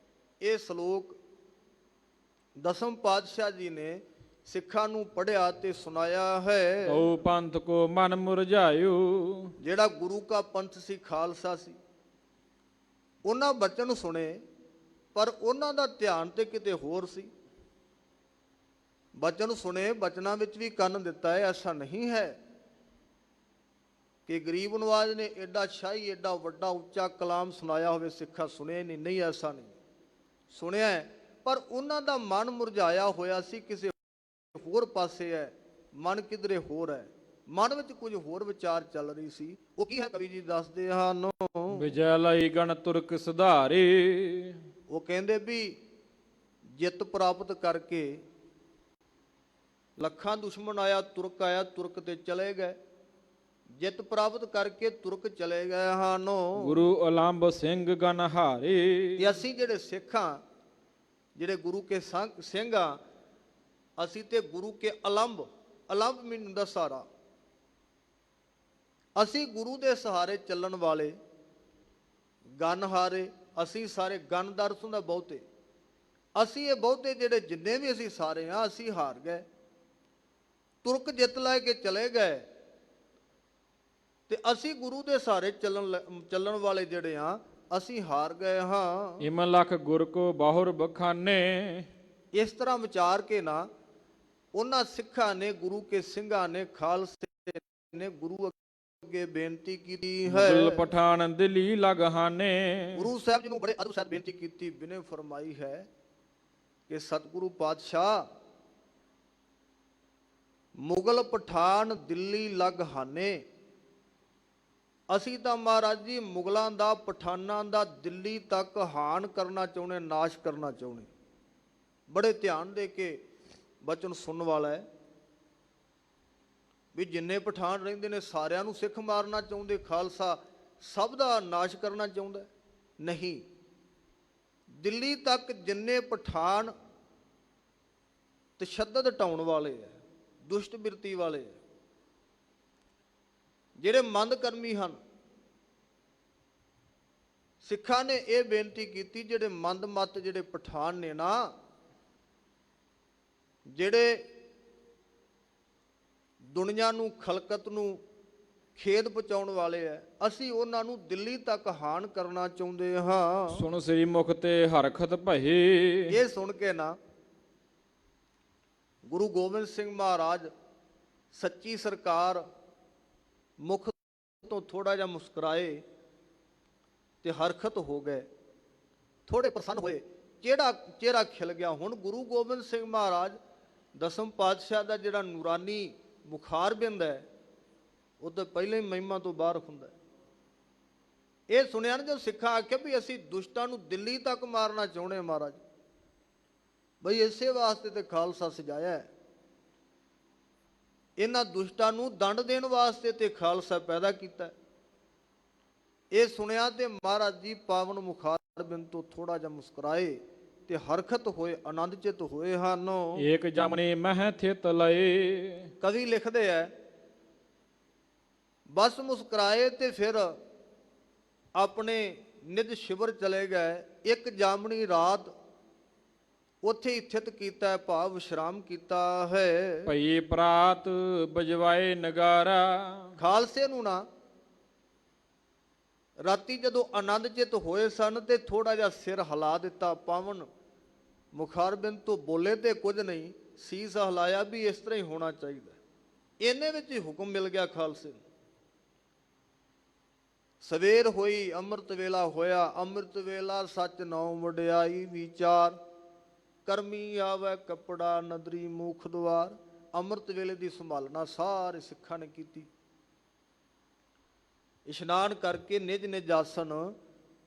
[SPEAKER 1] ਇਹ ਸ਼ਲੋਕ ਦਸਮ ਪਾਤਸ਼ਾਹ ਜੀ ਨੇ ਸਿੱਖਾਂ ਨੂੰ ਪੜ੍ਹਿਆ ਤੇ ਸੁਣਾਇਆ ਹੈ।
[SPEAKER 2] ਕਉ ਪੰਥ ਕੋ ਮਨ ਮੁਰਝਾਇਓ।
[SPEAKER 1] ਜਿਹੜਾ ਗੁਰੂ ਕਾ ਪੰਥ ਸੀ, ਖਾਲਸਾ ਸੀ, ਉਹਨਾਂ ਬਚਨ ਸੁਣੇ, ਪਰ ਉਹਨਾਂ ਦਾ ਧਿਆਨ ਤੇ ਕਿਤੇ ਹੋਰ ਸੀ। ਬਚਨ ਸੁਣੇ, ਬਚਨਾਂ ਵਿੱਚ ਵੀ ਕੰਨ ਦਿੱਤਾ ਹੈ। ਐਸਾ ਨਹੀਂ ਹੈ ਕਿ ਗਰੀਬ ਨਵਾਜ ਨੇ ਐਡਾ ਸ਼ਾਹੀ, ਐਡਾ ਵੱਡਾ ਉੱਚਾ ਕਲਾਮ ਸੁਣਾਇਆ ਹੋਵੇ, ਸਿੱਖਾ ਸੁਣਿਆ ਨਹੀਂ। ਨਹੀਂ, ਐਸਾ ਨਹੀਂ, ਸੁਣਿਆ, ਪਰ ਉਹਨਾਂ ਦਾ ਮਨ ਮੁਰਝਾਇਆ ਹੋਇਆ ਸੀ, ਕਿਸੇ ਹੋਰ ਪਾਸੇ ਹੈ, ਮਨ ਕਿਧਰੇ ਹੋਰ ਹੈ, ਮਨ ਵਿੱਚ ਕੁਝ ਹੋਰ ਵਿਚਾਰ ਚੱਲ ਰਹੀ ਸੀ। ਉਹ ਕੀ ਹੈ, ਕਵੀ ਜੀ ਦੱਸਦੇ ਹਨ।
[SPEAKER 2] ਵਿਜੈ ਲਈ ਗਣ ਤੁਰਕ ਸੁਧਾਰੇ।
[SPEAKER 1] ਉਹ ਕਹਿੰਦੇ ਵੀ ਜਿੱਤ ਪ੍ਰਾਪਤ ਕਰਕੇ ਲੱਖਾਂ ਦੁਸ਼ਮਣ ਆਇਆ, ਤੁਰਕ ਆਇਆ, ਤੁਰਕ ਤੇ ਚਲੇ ਗਏ। ਜਿੱਤ ਪ੍ਰਾਪਤ ਕਰਕੇ ਤੁਰਕ ਚਲੇ ਗਏ ਹਨ।
[SPEAKER 2] ਗੁਰੂ ਉਲੰਭ ਸਿੰਘ ਗਨ ਹਾਰੇ।
[SPEAKER 1] ਤੇ ਅਸੀਂ ਜਿਹੜੇ ਸਿੱਖਾਂ, ਜਿਹੜੇ ਗੁਰੂ ਕੇ ਸਿੰਘ ਆ, ਅਸੀਂ ਤੇ ਗੁਰੂ ਕੇ ਉਲੰਭ, ਉਲੰਭ ਮੀਨ ਦਾ ਸਹਾਰਾ, ਅਸੀਂ ਗੁਰੂ ਦੇ ਸਹਾਰੇ ਚੱਲਣ ਵਾਲੇ ਗਨ ਹਾਰੇ। ਅਸੀਂ ਸਾਰੇ ਗਨ ਦਾ ਅਰਥ ਹੁੰਦਾ ਬਹੁਤੇ। ਅਸੀਂ ਇਹ ਬਹੁਤੇ ਜਿਹੜੇ ਜਿੰਨੇ ਵੀ ਅਸੀਂ ਸਾਰੇ ਹਾਂ, ਅਸੀਂ ਹਾਰ ਗਏ। ਤੁਰਕ ਜਿੱਤ ਲੈ ਕੇ ਚਲੇ ਗਏ ਤੇ ਅਸੀਂ ਗੁਰੂ ਦੇ ਸਹਾਰੇ ਚੱਲਣ ਵਾਲੇ ਜਿਹੜੇ ਆ, ਅਸੀਂ ਹਾਰ ਗਏ ਹਾਂ।
[SPEAKER 2] ਇਮ ਲਖ ਗੁਰ ਕੋ ਬਾਹੁਰ ਬਖਾਨੇ।
[SPEAKER 1] ਇਸ ਤਰ੍ਹਾਂ ਵਿਚਾਰ ਕੇ ਨਾ, ਉਹਨਾਂ ਸਿੱਖਾਂ ਨੇ, ਗੁਰੂ ਕੇ ਸਿੰਘਾਂ ਨੇ, ਖਾਲਸੇ ਨੇ ਗੁਰੂ ਅੱਗੇ ਬੇਨਤੀ ਕੀਤੀ ਹੈ।
[SPEAKER 2] ਮੁਗਲ ਪਠਾਨ ਦਿੱਲੀ ਲਗਹਾਨੇ।
[SPEAKER 1] ਗੁਰੂ ਸਾਹਿਬ ਜੀ ਨੂੰ ਬੜੇ ਅਦਬ ਸਾਹਿਬ ਬੇਨਤੀ ਕੀਤੀ, ਬਿਨੇ ਫਰਮਾਈ ਹੈ ਕਿ ਸਤਿਗੁਰੂ ਪਾਤਸ਼ਾਹ, ਮੁਗਲ ਪਠਾਨ ਦਿੱਲੀ ਲਗਹਾਨੇ। ਅਸੀਂ ਤਾਂ ਮਹਾਰਾਜ ਜੀ ਮੁਗਲਾਂ ਦਾ, ਪਠਾਨਾਂ ਦਾ ਦਿੱਲੀ ਤੱਕ ਹਾਨ ਕਰਨਾ ਚਾਹੁੰਦੇ, ਨਾਸ਼ ਕਰਨਾ ਚਾਹੁੰਦੇ। ਬੜੇ ਧਿਆਨ ਦੇ ਕੇ ਬਚਨ ਸੁਣਨ ਵਾਲਾ ਹੈ ਵੀ ਜਿੰਨੇ ਪਠਾਨ ਰਹਿੰਦੇ ਨੇ ਸਾਰਿਆਂ ਨੂੰ ਸਿੱਖ ਮਾਰਨਾ ਚਾਹੁੰਦੇ, ਖਾਲਸਾ ਸਭ ਦਾ ਨਾਸ਼ ਕਰਨਾ ਚਾਹੁੰਦਾ। ਨਹੀਂ, ਦਿੱਲੀ ਤੱਕ ਜਿੰਨੇ ਪਠਾਨ ਤਸ਼ੱਦਦ ਢਾਉਣ ਵਾਲੇ ਹੈ, ਦੁਸ਼ਟ ਬਿਰਤੀ ਵਾਲੇ ਹੈ, ਜਿਹੜੇ ਮੰਦ ਕਰਮੀ ਹਨ, ਸਿੱਖਾਂ ਨੇ ਇਹ ਬੇਨਤੀ ਕੀਤੀ, ਜਿਹੜੇ ਮੰਦ ਮੱਤ ਜਿਹੜੇ ਪਠਾਨ ਨੇ ਨਾ, ਜਿਹੜੇ ਦੁਨੀਆ ਨੂੰ, ਖਲਕਤ ਨੂੰ ਖੇਦ ਪਹੁੰਚਾਉਣ ਵਾਲੇ ਹੈ, ਅਸੀਂ ਉਹਨਾਂ ਨੂੰ ਦਿੱਲੀ ਤੱਕ ਹਾਨ ਕਰਨਾ ਚਾਹੁੰਦੇ ਹਾਂ।
[SPEAKER 2] ਸੁਣ ਸ੍ਰੀ ਮੁਖ ਤੇ ਹਰਖਤ ਭਏ।
[SPEAKER 1] ਇਹ ਸੁਣ ਕੇ ਨਾ ਗੁਰੂ ਗੋਬਿੰਦ ਸਿੰਘ ਮਹਾਰਾਜ ਸੱਚੀ ਸਰਕਾਰ ਮੁਖ ਤੋਂ ਥੋੜਾ ਜਿਹਾ ਮੁਸਕਰਾਏ ਤੇ ਹਰਖਤ ਹੋ ਗਏ, ਥੋੜੇ ਪ੍ਰਸੰਨ ਹੋਏ, ਚਿਹਰਾ ਖਿਲ ਗਿਆ। ਹੁਣ ਗੁਰੂ ਗੋਬਿੰਦ ਸਿੰਘ ਮਹਾਰਾਜ ਦਸਮ ਪਾਤਸ਼ਾਹ ਦਾ ਜਿਹੜਾ ਨੂਰਾਨੀ ਬੁਖਾਰ ਬਿੰਦ ਹੈ, ਉਹ ਤਾਂ ਪਹਿਲਾਂ ਹੀ ਮਹਿਮਾ ਤੋਂ ਬਾਹਰ ਹੁੰਦਾ। ਇਹ ਸੁਣਿਆ ਨਾ, ਜਦੋਂ ਸਿੱਖਾਂ ਆਖਿਆ ਵੀ ਅਸੀਂ ਦੁਸ਼ਟਾਂ ਨੂੰ ਦਿੱਲੀ ਤੱਕ ਮਾਰਨਾ ਚਾਹੁੰਦੇ ਹਾਂ ਮਹਾਰਾਜ, ਬਈ ਇਸੇ ਵਾਸਤੇ ਤੇ ਖਾਲਸਾ ਸਜਾਇਆ ਹੈ, ਇਹਨਾਂ ਦੁਸ਼ਟਾਂ ਨੂੰ ਦੰਡ ਦੇਣ ਵਾਸਤੇ ਤੇ ਖਾਲਸਾ ਪੈਦਾ ਕੀਤਾ। ਇਹ ਸੁਣਿਆ ਤੇ ਮਹਾਰਾਜ ਜੀ ਪਾਵਨ ਮੁਖਾਰ ਬਿੰਦ ਤੋਂ ਥੋੜਾ ਜਿਹਾ ਮੁਸਕਰਾਏ ਤੇ ਹਰਖਤ ਹੋਏ, ਆਨੰਦ ਚਿਤ ਹੋਏ ਹਨ।
[SPEAKER 2] ਏਕ ਜਮਨੀ ਮਹਿ ਥਿਤ ਲਏ।
[SPEAKER 1] ਕਵੀ ਲਿਖਦੇ ਐ, ਬਸ ਮੁਸਕਰਾਏ ਤੇ ਫਿਰ ਆਪਣੇ ਨਿਜ ਸ਼ਿਵਰ ਚਲੇ ਗਏ। ਇੱਕ ਜਾਮਣੀ ਰਾਤ ਉੱਥੇ ਹੀ ਥਿਤ ਕੀਤਾ ਹੈ, ਭਾਵ ਵਿਸ਼ਰਾਮ ਕੀਤਾ ਹੈ।
[SPEAKER 2] ਭਈ ਪ੍ਰਾਤ ਬਜਵਾਏ ਨਗਾਰਾ।
[SPEAKER 1] ਖਾਲਸੇ ਨੂੰ ਨਾ ਰਾਤੀ ਜਦੋਂ ਆਨੰਦ ਚਿਤ ਹੋਏ ਸਨ ਤੇ ਥੋੜਾ ਜਿਹਾ ਸਿਰ ਹਿਲਾ ਦਿੱਤਾ। ਪਾਵਨ ਮੁਖਾਰਬਿੰਦ ਤੋਂ ਬੋਲੇ ਤੇ ਕੁਝ ਨਹੀਂ, ਸੀਸ ਹਿਲਾਇਆ ਵੀ ਇਸ ਤਰ੍ਹਾਂ ਹੀ ਹੋਣਾ ਚਾਹੀਦਾ। ਇਹਨੇ ਵਿੱਚ ਹੀ ਹੁਕਮ ਮਿਲ ਗਿਆ ਖਾਲਸੇ ਨੂੰ। ਸਵੇਰ ਹੋਈ, ਅੰਮ੍ਰਿਤ ਵੇਲਾ ਹੋਇਆ। ਅੰਮ੍ਰਿਤ ਵੇਲਾ ਸੱਚ ਨਾਉ ਵਡਿਆਈ ਵਿਚਾਰ, ਕਰਮੀ ਆਵੇ ਕੱਪੜਾ ਨਦਰੀ ਮੂਖ ਦੁਆਰ। ਅੰਮ੍ਰਿਤ ਵੇਲੇ ਦੀ ਸੰਭਾਲਣਾ ਸਾਰੇ ਸਿੱਖਾਂ ਨੇ ਕੀਤੀ। ਇਸ਼ਨਾਨ ਕਰਕੇ ਨਿਜ ਨਿਜ ਆਸਨ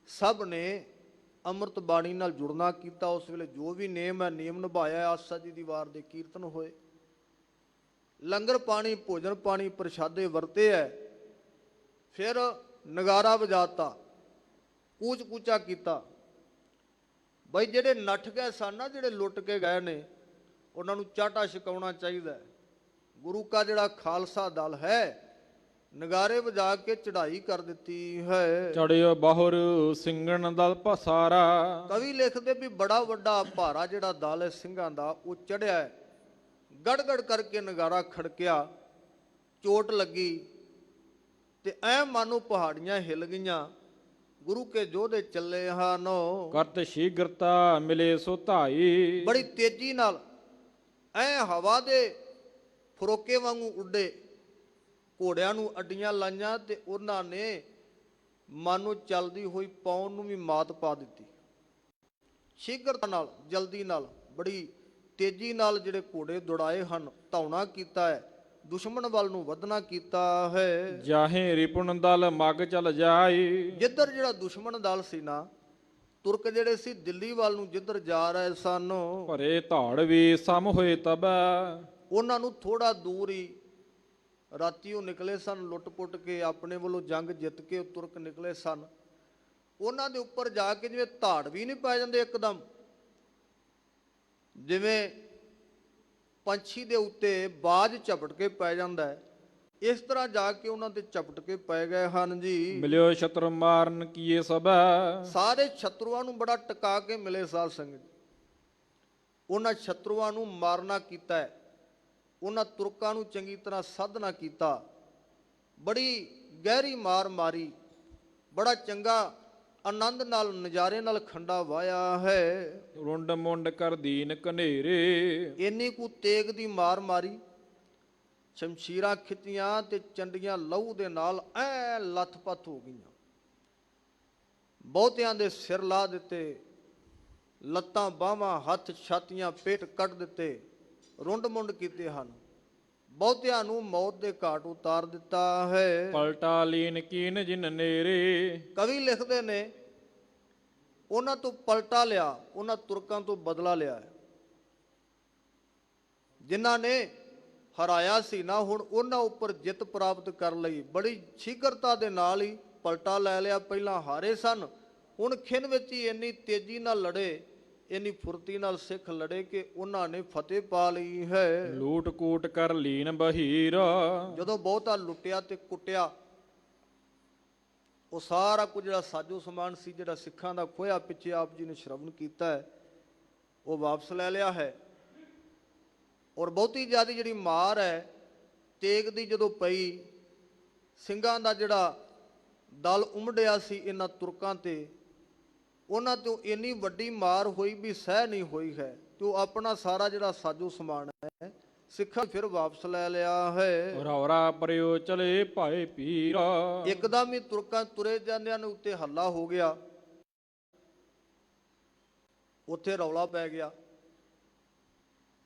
[SPEAKER 1] ਸਭ ਨੇ ਅੰਮ੍ਰਿਤ ਬਾਣੀ ਨਾਲ ਜੁੜਨਾ ਕੀਤਾ। ਉਸ ਵੇਲੇ ਜੋ ਵੀ ਨੇਮ ਹੈ ਨਿਯਮ ਨਿਭਾਇਆ। ਆਸਾ ਜੀ ਦੀ ਵਾਰ ਦੇ ਕੀਰਤਨ ਹੋਏ, ਲੰਗਰ ਪਾਣੀ, ਭੋਜਨ ਪਾਣੀ, ਪ੍ਰਸ਼ਾਦੇ ਵਰਤੇ ਹੈ। ਫਿਰ ਨਗਾਰਾ ਵਜਾਤਾ, ਕੂਚ ਕੂਚਾ ਕੀਤਾ। ਬਈ ਜਿਹੜੇ ਨੱਠ ਗਏ ਸਨ ਨਾ, ਜਿਹੜੇ ਲੁੱਟ ਕੇ ਗਏ ਨੇ, ਉਹਨਾਂ ਨੂੰ ਚਾਟਾ ਛਕਾਉਣਾ ਚਾਹੀਦਾ। ਗੁਰੂ ਕਾ ਜਿਹੜਾ ਖਾਲਸਾ ਦਲ ਹੈ, ਨਗਾਰੇ ਵਜਾ ਕੇ ਚੜ੍ਹਾਈ ਕਰ ਦਿੱਤੀ ਹੈ।
[SPEAKER 2] ਚੜਿਓ ਬਾਹੁਰ ਸਿੰਘਣ ਦਲ ਪਸਾਰਾ।
[SPEAKER 1] ਕਵੀ ਲਿਖਦੇ ਵੀ ਬੜਾ ਵੱਡਾ ਭਾਰਾ ਜਿਹੜਾ ਦਲ ਹੈ ਸਿੰਘਾਂ ਦਾ, ਉਹ ਚੜਿਆ। ਗੜਗੜ ਕਰਕੇ ਨਗਾਰਾ ਖੜਕਿਆ, ਚੋਟ ਲੱਗੀ ਤੇ ਐ ਮਾਨੋ ਪਹਾੜੀਆਂ ਹਿੱਲ ਗਈਆਂ। ਗੁਰੂ ਕੇ ਯੋਧੇ ਚੱਲੇ ਹਨ।
[SPEAKER 2] ਕਰਤ ਸ਼ੀਘਰਤਾ ਮਿਲੇ ਸੋ ਧਾਈ।
[SPEAKER 1] ਬੜੀ ਤੇਜ਼ੀ ਨਾਲ ਐ ਹਵਾ ਦੇ ਫਰੋਕੇ ਵਾਂਗੂ ਉੱਡੇ। ਘੋੜਿਆਂ ਨੂੰ ਅੱਡੀਆਂ ਲਾਈਆਂ ਤੇ ਉਹਨਾਂ ਨੇ ਮਾਨੋ ਚੱਲਦੀ ਹੋਈ ਪੌਣ ਨੂੰ ਵੀ ਮਾਤ ਪਾ ਦਿੱਤੀ। ਸ਼ੀਘਰਤਾ ਨਾਲ, ਜਲਦੀ ਨਾਲ, ਬੜੀ ਤੇਜ਼ੀ ਨਾਲ ਜਿਹੜੇ ਘੋੜੇ ਦੌੜਾਏ ਹਨ, ਧੌਣਾ ਕੀਤਾ ਹੈ, ਦੁਸ਼ਮਣ ਵੱਲ ਨੂੰ ਵਧਣਾ ਕੀਤਾ ਹੈ।
[SPEAKER 2] ਜਾਹੇ ਰਿਪੁਨ ਦਲ ਮਗ ਚਲ ਜਾਈ।
[SPEAKER 1] ਜਿੱਧਰ ਜਿਹੜਾ ਦੁਸ਼ਮਣ ਦਲ ਸੀ ਨਾ, ਤੁਰਕ ਜਿਹੜੇ ਸੀ ਦਿੱਲੀ ਵੱਲ ਨੂੰ ਜਿੱਧਰ ਜਾ ਰਹੇ ਸਨ,
[SPEAKER 2] ਭਰੇ ਧਾੜ ਵੀ ਸਮ ਹੋਏ ਤਬੈ।
[SPEAKER 1] ਉਹਨਾਂ ਨੂੰ ਥੋੜਾ ਦੂਰ ਹੀ ਰਾਤੀ ਉਹ ਨਿਕਲੇ ਸਨ, ਲੁੱਟ ਪੁੱਟ ਕੇ ਆਪਣੇ ਵੱਲੋਂ ਜੰਗ ਜਿੱਤ ਕੇ ਉਹ ਤੁਰਕ ਨਿਕਲੇ ਸਨ। ਉਹਨਾਂ ਦੇ ਉੱਪਰ ਜਾ ਕੇ ਜਿਵੇਂ ਧਾੜ ਵੀ ਨਹੀਂ ਪੈ ਜਾਂਦੇ ਇੱਕਦਮ, ਜਿਵੇਂ ਪੰਛੀ ਦੇ ਉੱਤੇ ਬਾਜ ਝਪਟ ਕੇ ਪੈ ਜਾਂਦਾ ਹੈ, ਇਸ ਤਰ੍ਹਾਂ ਜਾ ਕੇ ਉਹਨਾਂ ਤੇ ਝਪਟ ਕੇ ਪੈ ਗਏ ਹਨ ਜੀ।
[SPEAKER 2] ਮਿਲਿਓ ਸ਼ਤਰ ਮਾਰਨ ਕੀਏ ਸਭੈ।
[SPEAKER 1] ਸਾਰੇ ਸ਼ਤਰੂਆਂ ਨੂੰ ਬੜਾ ਟਿਕਾ ਕੇ ਮਿਲੇ ਸਾਧ ਸੰਗਤ। ਉਹਨਾਂ ਸ਼ਤਰੂਆਂ ਨੂੰ ਮਾਰਨਾ ਕੀਤਾ ਹੈ, ਉਹਨਾਂ ਤੁਰਕਾਂ ਨੂੰ ਚੰਗੀ ਤਰ੍ਹਾਂ ਸਾਧਨਾ ਕੀਤਾ, ਬੜੀ ਗਹਿਰੀ ਮਾਰ ਮਾਰੀ, ਬੜਾ ਚੰਗਾ ਆਨੰਦ ਨਾਲ, ਨਜ਼ਾਰੇ ਨਾਲ ਖੰਡਾ ਵਾਇਆ ਹੈ।
[SPEAKER 2] ਰੁੰਡ ਮੁੰਡ ਕਰ ਦੀਨ ਕਨੇਰੇ।
[SPEAKER 1] ਇੰਨੀ ਕੁ ਤੇਗ ਦੀ ਮਾਰ ਮਾਰੀ, ਸ਼ਮਸ਼ੀਰਾਂ ਖਿੱਚੀਆਂ ਤੇ ਚੰਡੀਆਂ ਲਹੂ ਦੇ ਨਾਲ ਐ ਲੱਥ-ਪੱਥ ਹੋ ਗਈਆਂ। ਬਹੁਤਿਆਂ ਦੇ ਸਿਰ ਲਾ ਦਿੱਤੇ, ਲੱਤਾਂ ਬਾਹਾਂ, ਹੱਥ, ਛਾਤੀਆਂ, ਪੇਟ ਕੱਢ ਦਿੱਤੇ, ਰੁੰਡ ਮੁੰਡ ਕੀਤੇ ਹਨ। ਬਹੁਤਿਆਂ ਨੂੰ ਮੌਤ ਦੇ ਘਾਟ ਉਤਾਰ ਦਿੱਤਾ ਹੈ।
[SPEAKER 2] ਪਲਟਾ ਲੀਨ ਕੀਨ ਜਿਨ ਨੇਰੇ।
[SPEAKER 1] ਕਵੀ ਲਿਖਦੇ ਨੇ, ਉਹਨਾਂ ਤੋਂ ਪਲਟਾ ਲਿਆ, ਉਹਨਾਂ ਤੁਰਕਾਂ ਤੋਂ ਬਦਲਾ ਲਿਆ ਹੈ। ਜਿਨ੍ਹਾਂ ਨੇ ਹਰਾਇਆ ਸੀ ਨਾ, ਹੁਣ ਉਹਨਾਂ ਉੱਪਰ ਜਿੱਤ ਪ੍ਰਾਪਤ ਕਰ ਲਈ। ਬੜੀ ਸ਼ੀਘਰਤਾ ਦੇ ਨਾਲ ਹੀ ਪਲਟਾ ਲੈ ਲਿਆ। ਪਹਿਲਾਂ ਹਾਰੇ ਸਨ, ਹੁਣ ਖਿੰਨ ਵਿੱਚ ਹੀ ਇੰਨੀ ਤੇਜ਼ੀ ਨਾਲ ਲੜੇ, ਇੰਨੀ ਫੁਰਤੀ ਨਾਲ ਸਿੱਖ ਲੜੇ ਕਿ ਉਹਨਾਂ ਨੇ ਫਤਿਹ ਪਾ ਲਈ ਹੈ।
[SPEAKER 2] ਲੂਟ ਕੂਟ ਕਰ ਲੀਨ ਬਹੀਰ।
[SPEAKER 1] ਜਦੋਂ ਬਹੁਤਾ ਲੁੱਟਿਆ ਤੇ ਕੁੱਟਿਆ, ਉਹ ਸਾਰਾ ਕੁਝ ਜਿਹੜਾ ਸਾਜੋ ਸਮਾਨ ਸੀ, ਜਿਹੜਾ ਸਿੱਖਾਂ ਦਾ ਖੋਇਆ, ਪਿੱਛੇ ਆਪ ਜੀ ਨੇ ਸ਼ਰਵਣ ਕੀਤਾ ਹੈ, ਉਹ ਵਾਪਸ ਲੈ ਲਿਆ ਹੈ। ਔਰ ਬਹੁਤੀ ਜ਼ਿਆਦਾ ਜਿਹੜੀ ਮਾਰ ਹੈ ਤੇਗ ਦੀ ਜਦੋਂ ਪਈ, ਸਿੰਘਾਂ ਦਾ ਜਿਹੜਾ ਦਲ ਉਮੜਿਆ ਸੀ ਇਹਨਾਂ ਤੁਰਕਾਂ ਤੇ, ਉਹਨਾਂ ਤੋਂ ਇੰਨੀ ਵੱਡੀ ਮਾਰ ਹੋਈ ਵੀ ਸਹਿ ਨਹੀਂ ਹੋਈ ਹੈ, ਤੇ ਉਹ ਆਪਣਾ ਸਾਰਾ ਜਿਹੜਾ ਸਾਜੋ ਸਮਾਨ ਹੈ ਸਿੱਖਾਂ ਫਿਰ ਵਾਪਸ ਲੈ ਲਿਆ ਹੈ।
[SPEAKER 2] ਰੌਰਾ ਪਰਿਓ ਚਲੇ ਭਾਏ ਪੀਰ।
[SPEAKER 1] ਇੱਕਦਮ ਹੀ ਤੁਰਕਾਂ ਤੁਰੇ ਜਾਂਦਿਆਂ ਨੂੰ ਉੱਤੇ ਹੱਲਾ ਹੋ ਗਿਆ, ਉੱਥੇ ਰੌਲਾ ਪੈ ਗਿਆ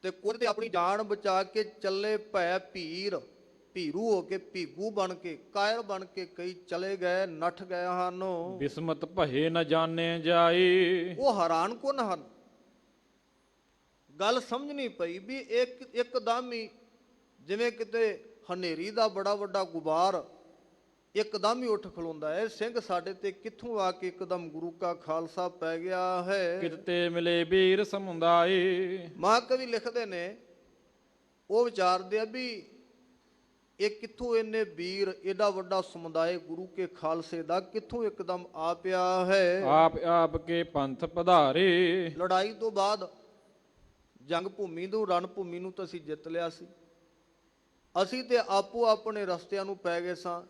[SPEAKER 1] ਤੇ ਕੁਝ ਤੇ ਆਪਣੀ ਜਾਨ ਬਚਾ ਕੇ ਚੱਲੇ ਭੈ ਭੀਰ। ਭੀਰੂ ਹੋ ਕੇ, ਭੀਗੂ ਬਣ ਕੇ, ਕਾਇਰ ਬਣ ਕੇ ਕਈ ਚਲੇ ਗਏ, ਨੱਠ ਗਏ ਹਨ।
[SPEAKER 2] ਬਿਸਮਤ ਭਏ ਨ ਜਾਣੇ ਜਾਈ।
[SPEAKER 1] ਉਹ ਹੈਰਾਨ ਕੁਨ ਹਨ, ਗੱਲ ਸਮਝ ਨਹੀਂ ਪਈ ਵੀ ਇੱਕਦਮ ਹੀ ਜਿਵੇਂ ਕਿਤੇ ਹਨੇਰੀ ਦਾ ਬੜਾ ਵੱਡਾ ਗੁਬਾਰ ਇੱਕਦਮ ਹੀ ਉੱਠ ਖਲੋਂਦਾ ਹੈ, ਸਿੰਘ ਸਾਡੇ ਤੇ ਕਿੱਥੋਂ ਆ ਕੇ ਇੱਕਦਮ ਗੁਰੂ ਕਾ ਖਾਲਸਾ ਪੈ ਗਿਆ ਹੈ।
[SPEAKER 2] ਕਿਤੇ ਮਿਲੇ ਵੀਰ ਸਮੁਦਾਏ।
[SPEAKER 1] ਮਹਾਕਵੀ ਲਿਖਦੇ ਨੇ, ਉਹ ਵਿਚਾਰਦੇ ਆ ਵੀ ਇਹ ਕਿੱਥੋਂ ਇੰਨੇ ਵੀਰ, ਏਡਾ ਵੱਡਾ ਸਮੁਦਾਇ ਗੁਰੂ ਕੇ ਖਾਲਸੇ ਦਾ ਕਿੱਥੋਂ ਇੱਕਦਮ ਆ ਪਿਆ ਹੈ।
[SPEAKER 2] ਆਪ ਆਪ ਕੇ ਪੰਥ ਪਧਾਰੇ।
[SPEAKER 1] ਲੜਾਈ ਤੋਂ ਬਾਅਦ ਜੰਗ ਭੂਮੀ ਨੂੰ, ਰਣ ਭੂਮੀ ਨੂੰ ਤਾਂ ਅਸੀਂ ਜਿੱਤ ਲਿਆ ਸੀ, ਅਸੀਂ ਤੇ ਆਪੋ ਆਪਣੇ ਰਸਤਿਆਂ ਨੂੰ ਪੈ ਗਏ ਸਾਂ,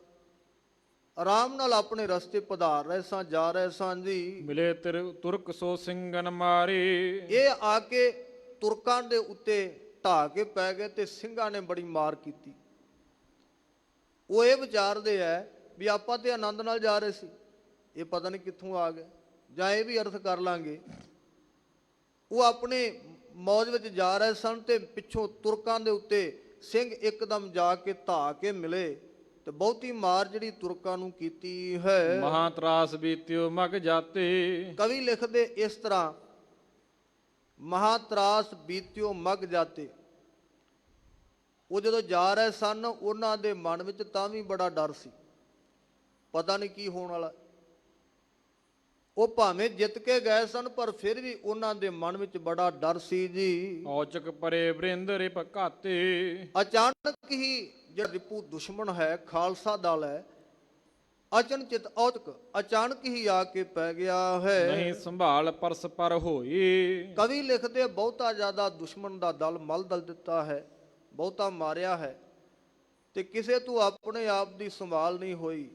[SPEAKER 1] ਆਰਾਮ ਨਾਲ ਆਪਣੇ ਰਸਤੇ ਪਧਾਰ ਰਹੇ ਸਾਂ, ਜਾ ਰਹੇ ਸਾਂ ਜੀ।
[SPEAKER 2] ਮਿਲੇ ਤੁਰਕ ਸੋ ਸਿੰਘਨ ਮਾਰੇ।
[SPEAKER 1] ਇਹ ਆ ਕੇ ਤੁਰਕਾਂ ਦੇ ਉੱਤੇ ਢਾਹ ਕੇ ਪੈ ਗਏ ਤੇ ਸਿੰਘਾਂ ਨੇ ਬੜੀ ਮਾਰ ਕੀਤੀ। ਉਹ ਇਹ ਵਿਚਾਰਦੇ ਐ ਵੀ ਆਪਾਂ ਤੇ ਆਨੰਦ ਨਾਲ ਜਾ ਰਹੇ ਸੀ, ਇਹ ਪਤਾ ਨਹੀਂ ਕਿੱਥੋਂ ਆ ਗਏ, ਜਾਂ ਇਹ ਵੀ ਅਰਥ ਕਰ ਲਾਂਗੇ ਉਹ ਆਪਣੇ ਮੌਜ ਵਿੱਚ ਜਾ ਰਹੇ ਸਨ ਤੇ ਪਿੱਛੋਂ ਤੁਰਕਾਂ ਦੇ ਉੱਤੇ ਸਿੰਘ ਇੱਕਦਮ ਜਾ ਕੇ ਢਾਹ ਕੇ ਮਿਲੇ ਤੇ ਬਹੁਤੀ ਮਾਰ ਜਿਹੜੀ ਤੁਰਕਾਂ ਨੂੰ ਕੀਤੀ ਹੈ।
[SPEAKER 2] ਮਹਾਤਰਾਸ ਬੀਤਿਓ ਮਗ ਜਾਤੇ।
[SPEAKER 1] ਕਵੀ ਲਿਖਦੇ ਇਸ ਤਰ੍ਹਾਂ, ਮਹਾਤਰਾਸ ਬੀਤਿਓ ਮਗ ਜਾਤੇ। ਉਹ ਜਦੋਂ ਜਾ ਰਹੇ ਸਨ ਉਹਨਾਂ ਦੇ ਮਨ ਵਿੱਚ ਤਾਂ ਵੀ ਬੜਾ ਡਰ ਸੀ, ਪਤਾ ਨਹੀਂ ਕੀ ਹੋਣ ਵਾਲਾ। ਉਹ ਭਾਵੇਂ ਜਿੱਤ ਕੇ ਗਏ ਸਨ ਪਰ ਫਿਰ ਵੀ ਉਹਨਾਂ ਦੇ ਮਨ ਵਿੱਚ ਬੜਾ ਡਰ ਸੀ ਜੀ।
[SPEAKER 2] ਔਚਕ ਪਰੇ ਵਰਿੰਦ ਰਿਪ ਘਾਤੇ।
[SPEAKER 1] ਅਚਾਨਕ ਹੀ ਜਿਹੜਾ ਰਿਪੂ ਦੁਸ਼ਮਣ ਹੈ, ਖਾਲਸਾ ਦਲ ਹੈ, ਅਚਨਚਿਤ ਔਚਕ ਅਚਾਨਕ ਹੀ ਆ ਕੇ ਪੈ ਗਿਆ ਹੈ।
[SPEAKER 2] ਨਹੀਂ ਸੰਭਾਲ ਪਰਸ ਪਰ ਹੋਈ।
[SPEAKER 1] ਕਵੀ ਲਿਖਦੇ ਬਹੁਤਾ ਜ਼ਿਆਦਾ ਦੁਸ਼ਮਣ ਦਾ ਦਲ ਮਲ ਦਲ ਦਿੱਤਾ ਹੈ, ਬਹੁਤਾ ਮਾਰਿਆ ਹੈ ਤੇ ਕਿਸੇ ਤੋਂ ਆਪਣੇ ਆਪ ਦੀ ਸੰਭਾਲ ਨਹੀਂ ਹੋਈ,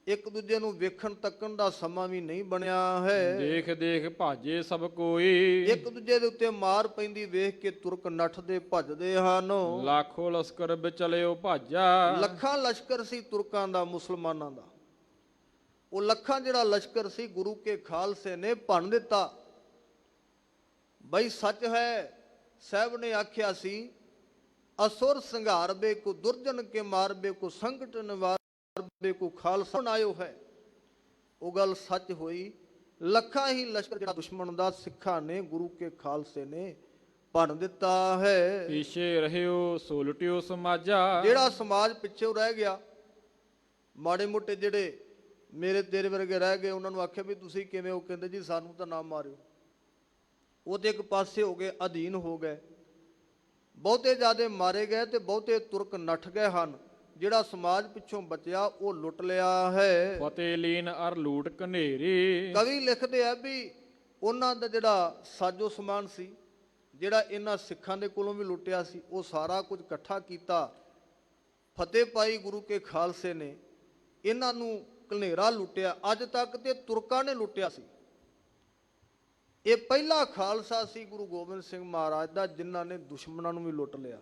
[SPEAKER 1] ਇੱਕ ਦੂਜੇ ਨੂੰ ਵੇਖਣ ਤੱਕਣ ਦਾ ਸਮਾਂ ਵੀ ਨਹੀਂ ਬਣਿਆ ਹੈ।
[SPEAKER 2] ਦੇਖ ਦੇਖ ਭਾਜੇ ਸਭ ਕੋਈ।
[SPEAKER 1] ਇੱਕ ਦੂਜੇ ਦੇ ਉੱਤੇ ਮਾਰ ਪੈਂਦੀ ਵੇਖ ਕੇ ਤੁਰਕ ਨੱਠਦੇ ਭੱਜਦੇ ਹਨ।
[SPEAKER 2] ਲੱਖੋ ਲਸ਼ਕਰ ਵਿਚਲਿਓ ਭਾਜਾ।
[SPEAKER 1] ਲੱਖਾਂ ਲਸ਼ਕਰ ਸੀ ਤੁਰਕਾਂ ਦਾ, ਮੁਸਲਮਾਨਾਂ ਦਾ। ਉਹ ਲੱਖਾਂ ਜਿਹੜਾ ਲਸ਼ਕਰ ਸੀ ਗੁਰੂ ਕੇ ਖਾਲਸੇ ਨੇ ਭੰਨ ਦਿੱਤਾ। ਬਈ ਸੱਚ ਹੈ, ਸਾਹਿਬ ਨੇ ਆਖਿਆ ਸੀ, ਅਸੁਰ ਸੰਘਾਰ ਬੇ ਕੋ ਦੁਰਜਨ ਕੇ ਮਾਰ ਬੇ ਕੋ ਸੰਕਟ ਨਿਵਾਰ ਬੇ ਕੋ ਖਾਲਸਾ ਆਇਓ ਹੈ। ਉਹ ਗੱਲ ਸੱਚ ਹੋਈ। ਲੱਖਾਂ ਹੀ ਲਸ਼ਕਰ ਜਿਹੜਾ ਦੁਸ਼ਮਣ ਦਾ ਸਿੱਖਾਂ ਨੇ, ਗੁਰੂ ਕੇ ਖਾਲਸੇ ਨੇ ਭੰਨ ਦਿੱਤਾ ਹੈ।
[SPEAKER 2] ਪਿਛੇ ਰਹਿਓ ਸੋ ਲੁਟਿਓ ਸਮਾਜਾ।
[SPEAKER 1] ਜਿਹੜਾ ਸਮਾਜ ਪਿੱਛੇ ਰਹਿ ਗਿਆ, ਮਾੜੇ ਮੋਟੇ ਜਿਹੜੇ ਮੇਰੇ ਤੇਰੇ ਵਰਗੇ ਰਹਿ ਗਏ, ਉਹਨਾਂ ਨੂੰ ਆਖਿਆ ਵੀ ਤੁਸੀਂ ਕਿਵੇਂ? ਉਹ ਕਹਿੰਦੇ ਜੀ ਸਾਨੂੰ ਤਾਂ ਨਾ ਮਾਰਿਓ। ਉਹ ਤੇ ਇੱਕ ਪਾਸੇ ਹੋ ਗਏ, ਅਧੀਨ ਹੋ ਗਏ। ਬਹੁਤੇ ਜ਼ਿਆਦੇ ਮਾਰੇ ਗਏ ਤੇ ਬਹੁਤੇ ਤੁਰਕ ਨੱਠ ਗਏ ਹਨ। ਜਿਹੜਾ ਸਮਾਜ ਪਿੱਛੋਂ ਬਚਿਆ ਉਹ ਲੁੱਟ ਲਿਆ ਹੈ।
[SPEAKER 2] ਫਤਿਹ ਲੀਨ ਅਰ ਲੂਟ ਕਨੇਰੀ।
[SPEAKER 1] ਕਵੀ ਲਿਖਦੇ ਆ ਵੀ ਉਹਨਾਂ ਦਾ ਜਿਹੜਾ ਸਾਜੋ ਸਮਾਨ ਸੀ, ਜਿਹੜਾ ਇਹਨਾਂ ਸਿੱਖਾਂ ਦੇ ਕੋਲੋਂ ਵੀ ਲੁੱਟਿਆ ਸੀ, ਉਹ ਸਾਰਾ ਕੁਝ ਇਕੱਠਾ ਕੀਤਾ, ਫਤਿਹ ਪਾਈ ਗੁਰੂ ਕੇ ਖਾਲਸੇ ਨੇ। ਇਹਨਾਂ ਨੂੰ ਘਨੇਰਾ ਲੁੱਟਿਆ, ਅੱਜ ਤੱਕ ਤੇ ਤੁਰਕਾਂ ਨੇ ਲੁੱਟਿਆ ਸੀ। ਇਹ ਪਹਿਲਾ ਖਾਲਸਾ ਸੀ ਗੁਰੂ ਗੋਬਿੰਦ ਸਿੰਘ ਮਹਾਰਾਜ ਦਾ ਜਿਨ੍ਹਾਂ ਨੇ ਦੁਸ਼ਮਣਾਂ ਨੂੰ ਵੀ ਲੁੱਟ ਲਿਆ।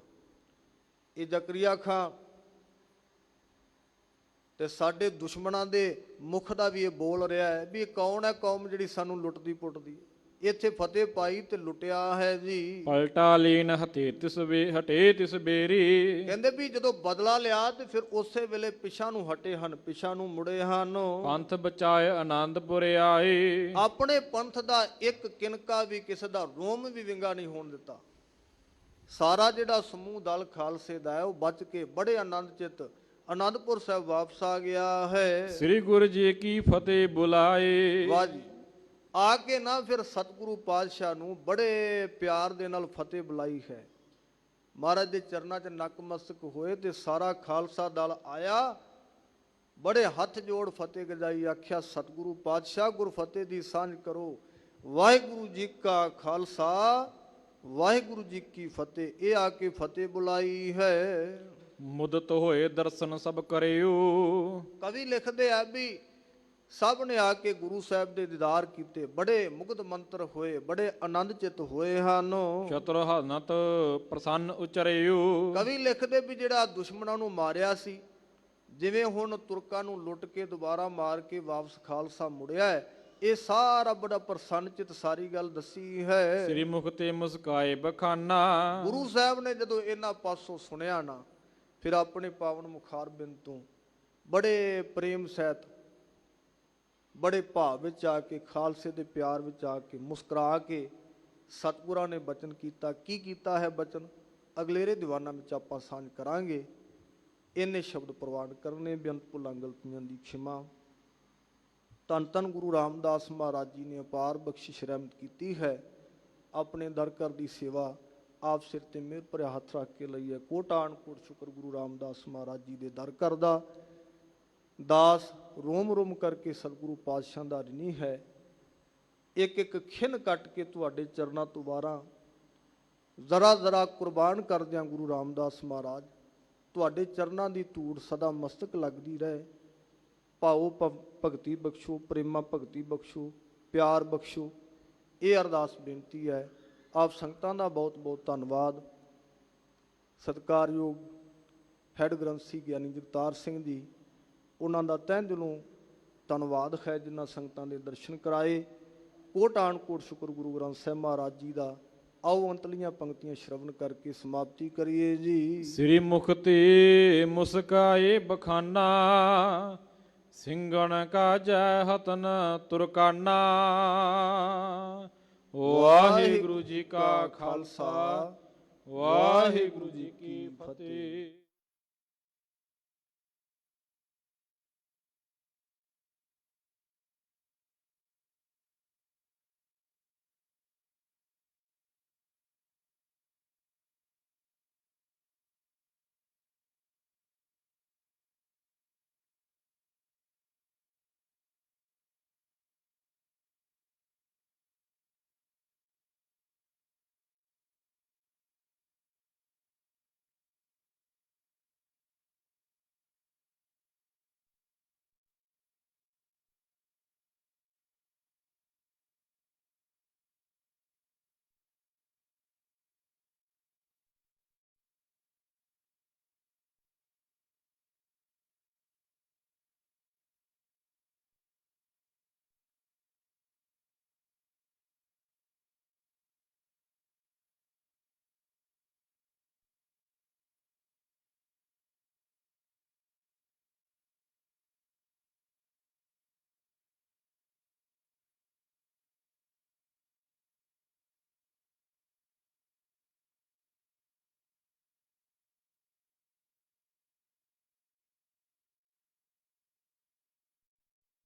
[SPEAKER 1] ਇਹ ਜ਼ਕਰੀਆ ਖਾਂ ਤੇ ਸਾਡੇ ਦੁਸ਼ਮਣਾਂ ਦੇ ਮੁਖ ਦਾ ਵੀ ਇਹ ਬੋਲ ਰਿਹਾ ਹੈ ਵੀ ਇਹ ਕੌਣ ਹੈ ਕੌਮ ਜਿਹੜੀ ਸਾਨੂੰ ਲੁੱਟਦੀ ਪੁੱਟਦੀ। ਇੱਥੇ ਫਤਿਹ ਪਾਈ ਤੇ ਲੁੱਟਿਆ ਹੈ ਜੀ।
[SPEAKER 2] ਪਲਟਾ ਲੀਨ ਹਟੇ ਤਿਸ ਬੇਰੀ।
[SPEAKER 1] ਕਹਿੰਦੇ ਵੀ ਜਦੋਂ ਬਦਲਾ ਲਿਆ ਤੇ ਫਿਰ ਉਸੇ ਵੇਲੇ ਪਿਛਾਂ ਨੂੰ ਹਟੇ ਹਨ, ਪਿਛਾਂ ਨੂੰ ਮੁੜੇ ਹਨ।
[SPEAKER 2] ਪੰਥ ਬਚਾਏ ਆਨੰਦਪੁਰ ਆਏ।
[SPEAKER 1] ਆਪਣੇ ਪੰਥ ਦਾ ਇੱਕ ਕਿਨਕਾ ਵੀ, ਕਿਸੇ ਦਾ ਰੋਮ ਵੀ ਵਿੰਗਾ ਨਹੀਂ ਹੋਣ ਦਿੱਤਾ। ਸਾਰਾ ਜਿਹੜਾ ਸਮੂਹ ਦਲ ਖਾਲਸੇ ਦਾ ਹੈ ਉਹ ਬਚ ਕੇ ਬੜੇ ਆਨੰਦ ਚਿੱਤ ਆਨੰਦਪੁਰ ਸਾਹਿਬ ਵਾਪਸ ਆ ਗਿਆ ਹੈ।
[SPEAKER 2] ਸ੍ਰੀ ਗੁਰੂ ਜੀ ਕੀ ਫਤਿਹ ਬੁਲਾਏ।
[SPEAKER 1] ਵਾਹ ਜੀ। ਆ ਕੇ ਨਾ ਫਿਰ ਸਤਿਗੁਰੂ ਪਾਤਸ਼ਾਹ ਨੂੰ ਬੜੇ ਪਿਆਰ ਦੇ ਨਾਲ ਫਤਿਹ ਬੁਲਾਈ ਹੈ। ਮਹਾਰਾਜ ਦੇ ਚਰਨਾਂ 'ਚ ਨਕਮਸਤਕ ਹੋਏ ਤੇ ਸਾਰਾ ਖਾਲਸਾ ਦਲ ਆਇਆ, ਬੜੇ ਹੱਥ ਜੋੜ ਫਤਿਹ ਗਜਾਈ, ਆਖਿਆ ਸਤਿਗੁਰੂ ਪਾਤਸ਼ਾਹ ਗੁਰ ਫਤਿਹ ਦੀ ਸਾਂਝ ਕਰੋ। ਵਾਹਿਗੁਰੂ ਜੀ ਕਾ ਖਾਲਸਾ ਵਾਹਿਗੁਰੂ ਜੀ ਕੀ ਫਤਿਹ। ਇਹ ਆ ਕੇ ਫਤਿਹ ਬੁਲਾਈ ਹੈ।
[SPEAKER 2] ਮੁਦਤ ਹੋਏ ਦਰਸ਼ਨ ਸਭ ਕਰਿਓ।
[SPEAKER 1] ਕਵੀ ਲਿਖਦੇ ਆ ਵੀ ਸਭ ਨੇ ਆ ਕੇ ਗੁਰੂ ਸਾਹਿਬ ਦੇ ਦੀਦਾਰ ਕੀਤੇ, ਬੜੇ ਮੁਗਧ ਮੰਤਰ ਹੋਏ, ਬੜੇ ਆਨੰਦ ਚਿਤ ਹੋਏ ਹਨ।
[SPEAKER 2] ਚਤੁਰ ਹਨਤ ਪ੍ਰਸੰਨ ਉਚਰਿਓ।
[SPEAKER 1] ਕਵੀ ਲਿਖਦੇ ਵੀ ਜਿਹੜਾ ਦੁਸ਼ਮਣਾਂ ਨੂੰ ਮਾਰਿਆ ਸੀ, ਜਿਵੇਂ ਹੁਣ ਤੁਰਕਾਂ ਨੂੰ ਲੁੱਟ ਕੇ ਦੁਬਾਰਾ ਮਾਰ ਕੇ ਵਾਪਸ ਖਾਲਸਾ ਮੁੜਿਆ ਹੈ, ਇਹ ਸਾਰਾ ਬੜਾ ਪ੍ਰਸੰਨ ਚਿਤ ਸਾਰੀ ਗੱਲ ਦੱਸੀ ਹੈ।
[SPEAKER 2] ਸ੍ਰੀ ਮੁਖ ਤੇ ਮੁਸਕਾਏ ਬਖਾਨਾ।
[SPEAKER 1] ਗੁਰੂ ਸਾਹਿਬ ਨੇ ਜਦੋਂ ਇਹਨਾਂ ਪਾਸੋਂ ਸੁਣਿਆ ਨਾ, ਫਿਰ ਆਪਣੇ ਪਾਵਨ ਮੁਖਾਰ ਬਿੰਦ ਤੋਂ ਬੜੇ ਪ੍ਰੇਮ ਸਹਿਤ, ਬੜੇ ਭਾਵ ਵਿੱਚ ਆ ਕੇ, ਖਾਲਸੇ ਦੇ ਪਿਆਰ ਵਿੱਚ ਆ ਕੇ ਮੁਸਕਰਾ ਕੇ ਸਤਿਗੁਰਾਂ ਨੇ ਬਚਨ ਕੀਤਾ। ਕੀ ਕੀਤਾ ਹੈ ਬਚਨ? ਅਗਲੇਰੇ ਦੀਵਾਨਾਂ ਵਿੱਚ ਆਪਾਂ ਸਾਂਝ ਕਰਾਂਗੇ। ਇੰਨੇ ਸ਼ਬਦ ਪ੍ਰਵਾਨ ਕਰਨੇ। ਬੇਅੰਤ ਭੁੱਲਾਂ ਗਲਤੀਆਂ ਦੀ ਖਿਮਾ। ਧੰਨ ਧੰਨ ਗੁਰੂ ਰਾਮਦਾਸ ਮਹਾਰਾਜ ਜੀ ਨੇ ਅਪਾਰ ਬਖਸ਼ਿਸ਼ ਰਹਿਮਤ ਕੀਤੀ ਹੈ। ਆਪਣੇ ਦਰ ਘਰ ਦੀ ਸੇਵਾ ਆਪ ਸਿਰ ਤੇ ਮਿਹਰ ਭਰਿਆ ਹੱਥ ਰੱਖ ਕੇ ਲਈ ਹੈ। ਕੋਟਾਨ ਕੋਟ ਸ਼ੁਕਰ ਗੁਰੂ ਰਾਮਦਾਸ ਮਹਾਰਾਜ ਜੀ ਦੇ ਦਰ ਘਰ ਦਾ। ਦਾਸ ਰੋਮ ਰੋਮ ਕਰਕੇ ਸਤਿਗੁਰੂ ਪਾਤਸ਼ਾਹ ਦਾ ਰਿਣੀ ਹੈ। ਇੱਕ ਇੱਕ ਖਿੰਨ ਕੱਟ ਕੇ ਤੁਹਾਡੇ ਚਰਨਾਂ ਤੋਂ ਵਾਰਾਂ ਜ਼ਰਾ ਜ਼ਰਾ ਕੁਰਬਾਨ ਕਰਦਿਆਂ ਗੁਰੂ ਰਾਮਦਾਸ ਮਹਾਰਾਜ ਤੁਹਾਡੇ ਚਰਨਾਂ ਦੀ ਧੂੜ ਸਦਾ ਮਸਤਕ ਲੱਗਦੀ ਰਹੇ। ਭਾਉ ਭਗਤੀ ਬਖਸ਼ੋ, ਪ੍ਰੇਮਾ ਭਗਤੀ ਬਖਸ਼ੋ, ਪਿਆਰ ਬਖਸ਼ੋ। ਇਹ ਅਰਦਾਸ ਬੇਨਤੀ ਹੈ। ਆਪ ਸੰਗਤਾਂ ਦਾ ਬਹੁਤ ਬਹੁਤ ਧੰਨਵਾਦ। ਸਤਿਕਾਰਯੋਗ ਹੈੱਡ ਗ੍ਰੰਥੀ ਗਿਆਨੀ ਜਗਤਾਰ ਸਿੰਘ ਜੀ, ਉਹਨਾਂ ਦਾ ਤਹਿ ਦਿਲੋਂ ਧੰਨਵਾਦ ਹੈ ਜਿਨ੍ਹਾਂ ਸੰਗਤਾਂ ਦੇ ਦਰਸ਼ਨ ਕਰਾਏ। ਕੋਟਾਨ ਕੋਟ ਸ਼ੁਕਰ ਗੁਰੂ ਗ੍ਰੰਥ ਸਾਹਿਬ ਮਹਾਰਾਜ ਜੀ ਦਾ। ਆਓ ਅੰਤਲੀਆਂ ਪੰਕਤੀਆਂ ਸ਼ਰਵਨ ਕਰਕੇ ਸਮਾਪਤੀ ਕਰੀਏ ਜੀ।
[SPEAKER 2] ਸ੍ਰੀ ਮੁਖਤੀ ਮੁਸਕਾਏ ਬਖਾਨਾ, ਸਿੰਘਣ ਕਾਜੈ ਹਤਨ ਤੁਰਕਾਨਾ। ਵਾਹਿਗੁਰੂ ਜੀ ਕਾ ਖਾਲਸਾ, ਵਾਹਿਗੁਰੂ ਜੀ ਕੀ ਫਤਿਹ।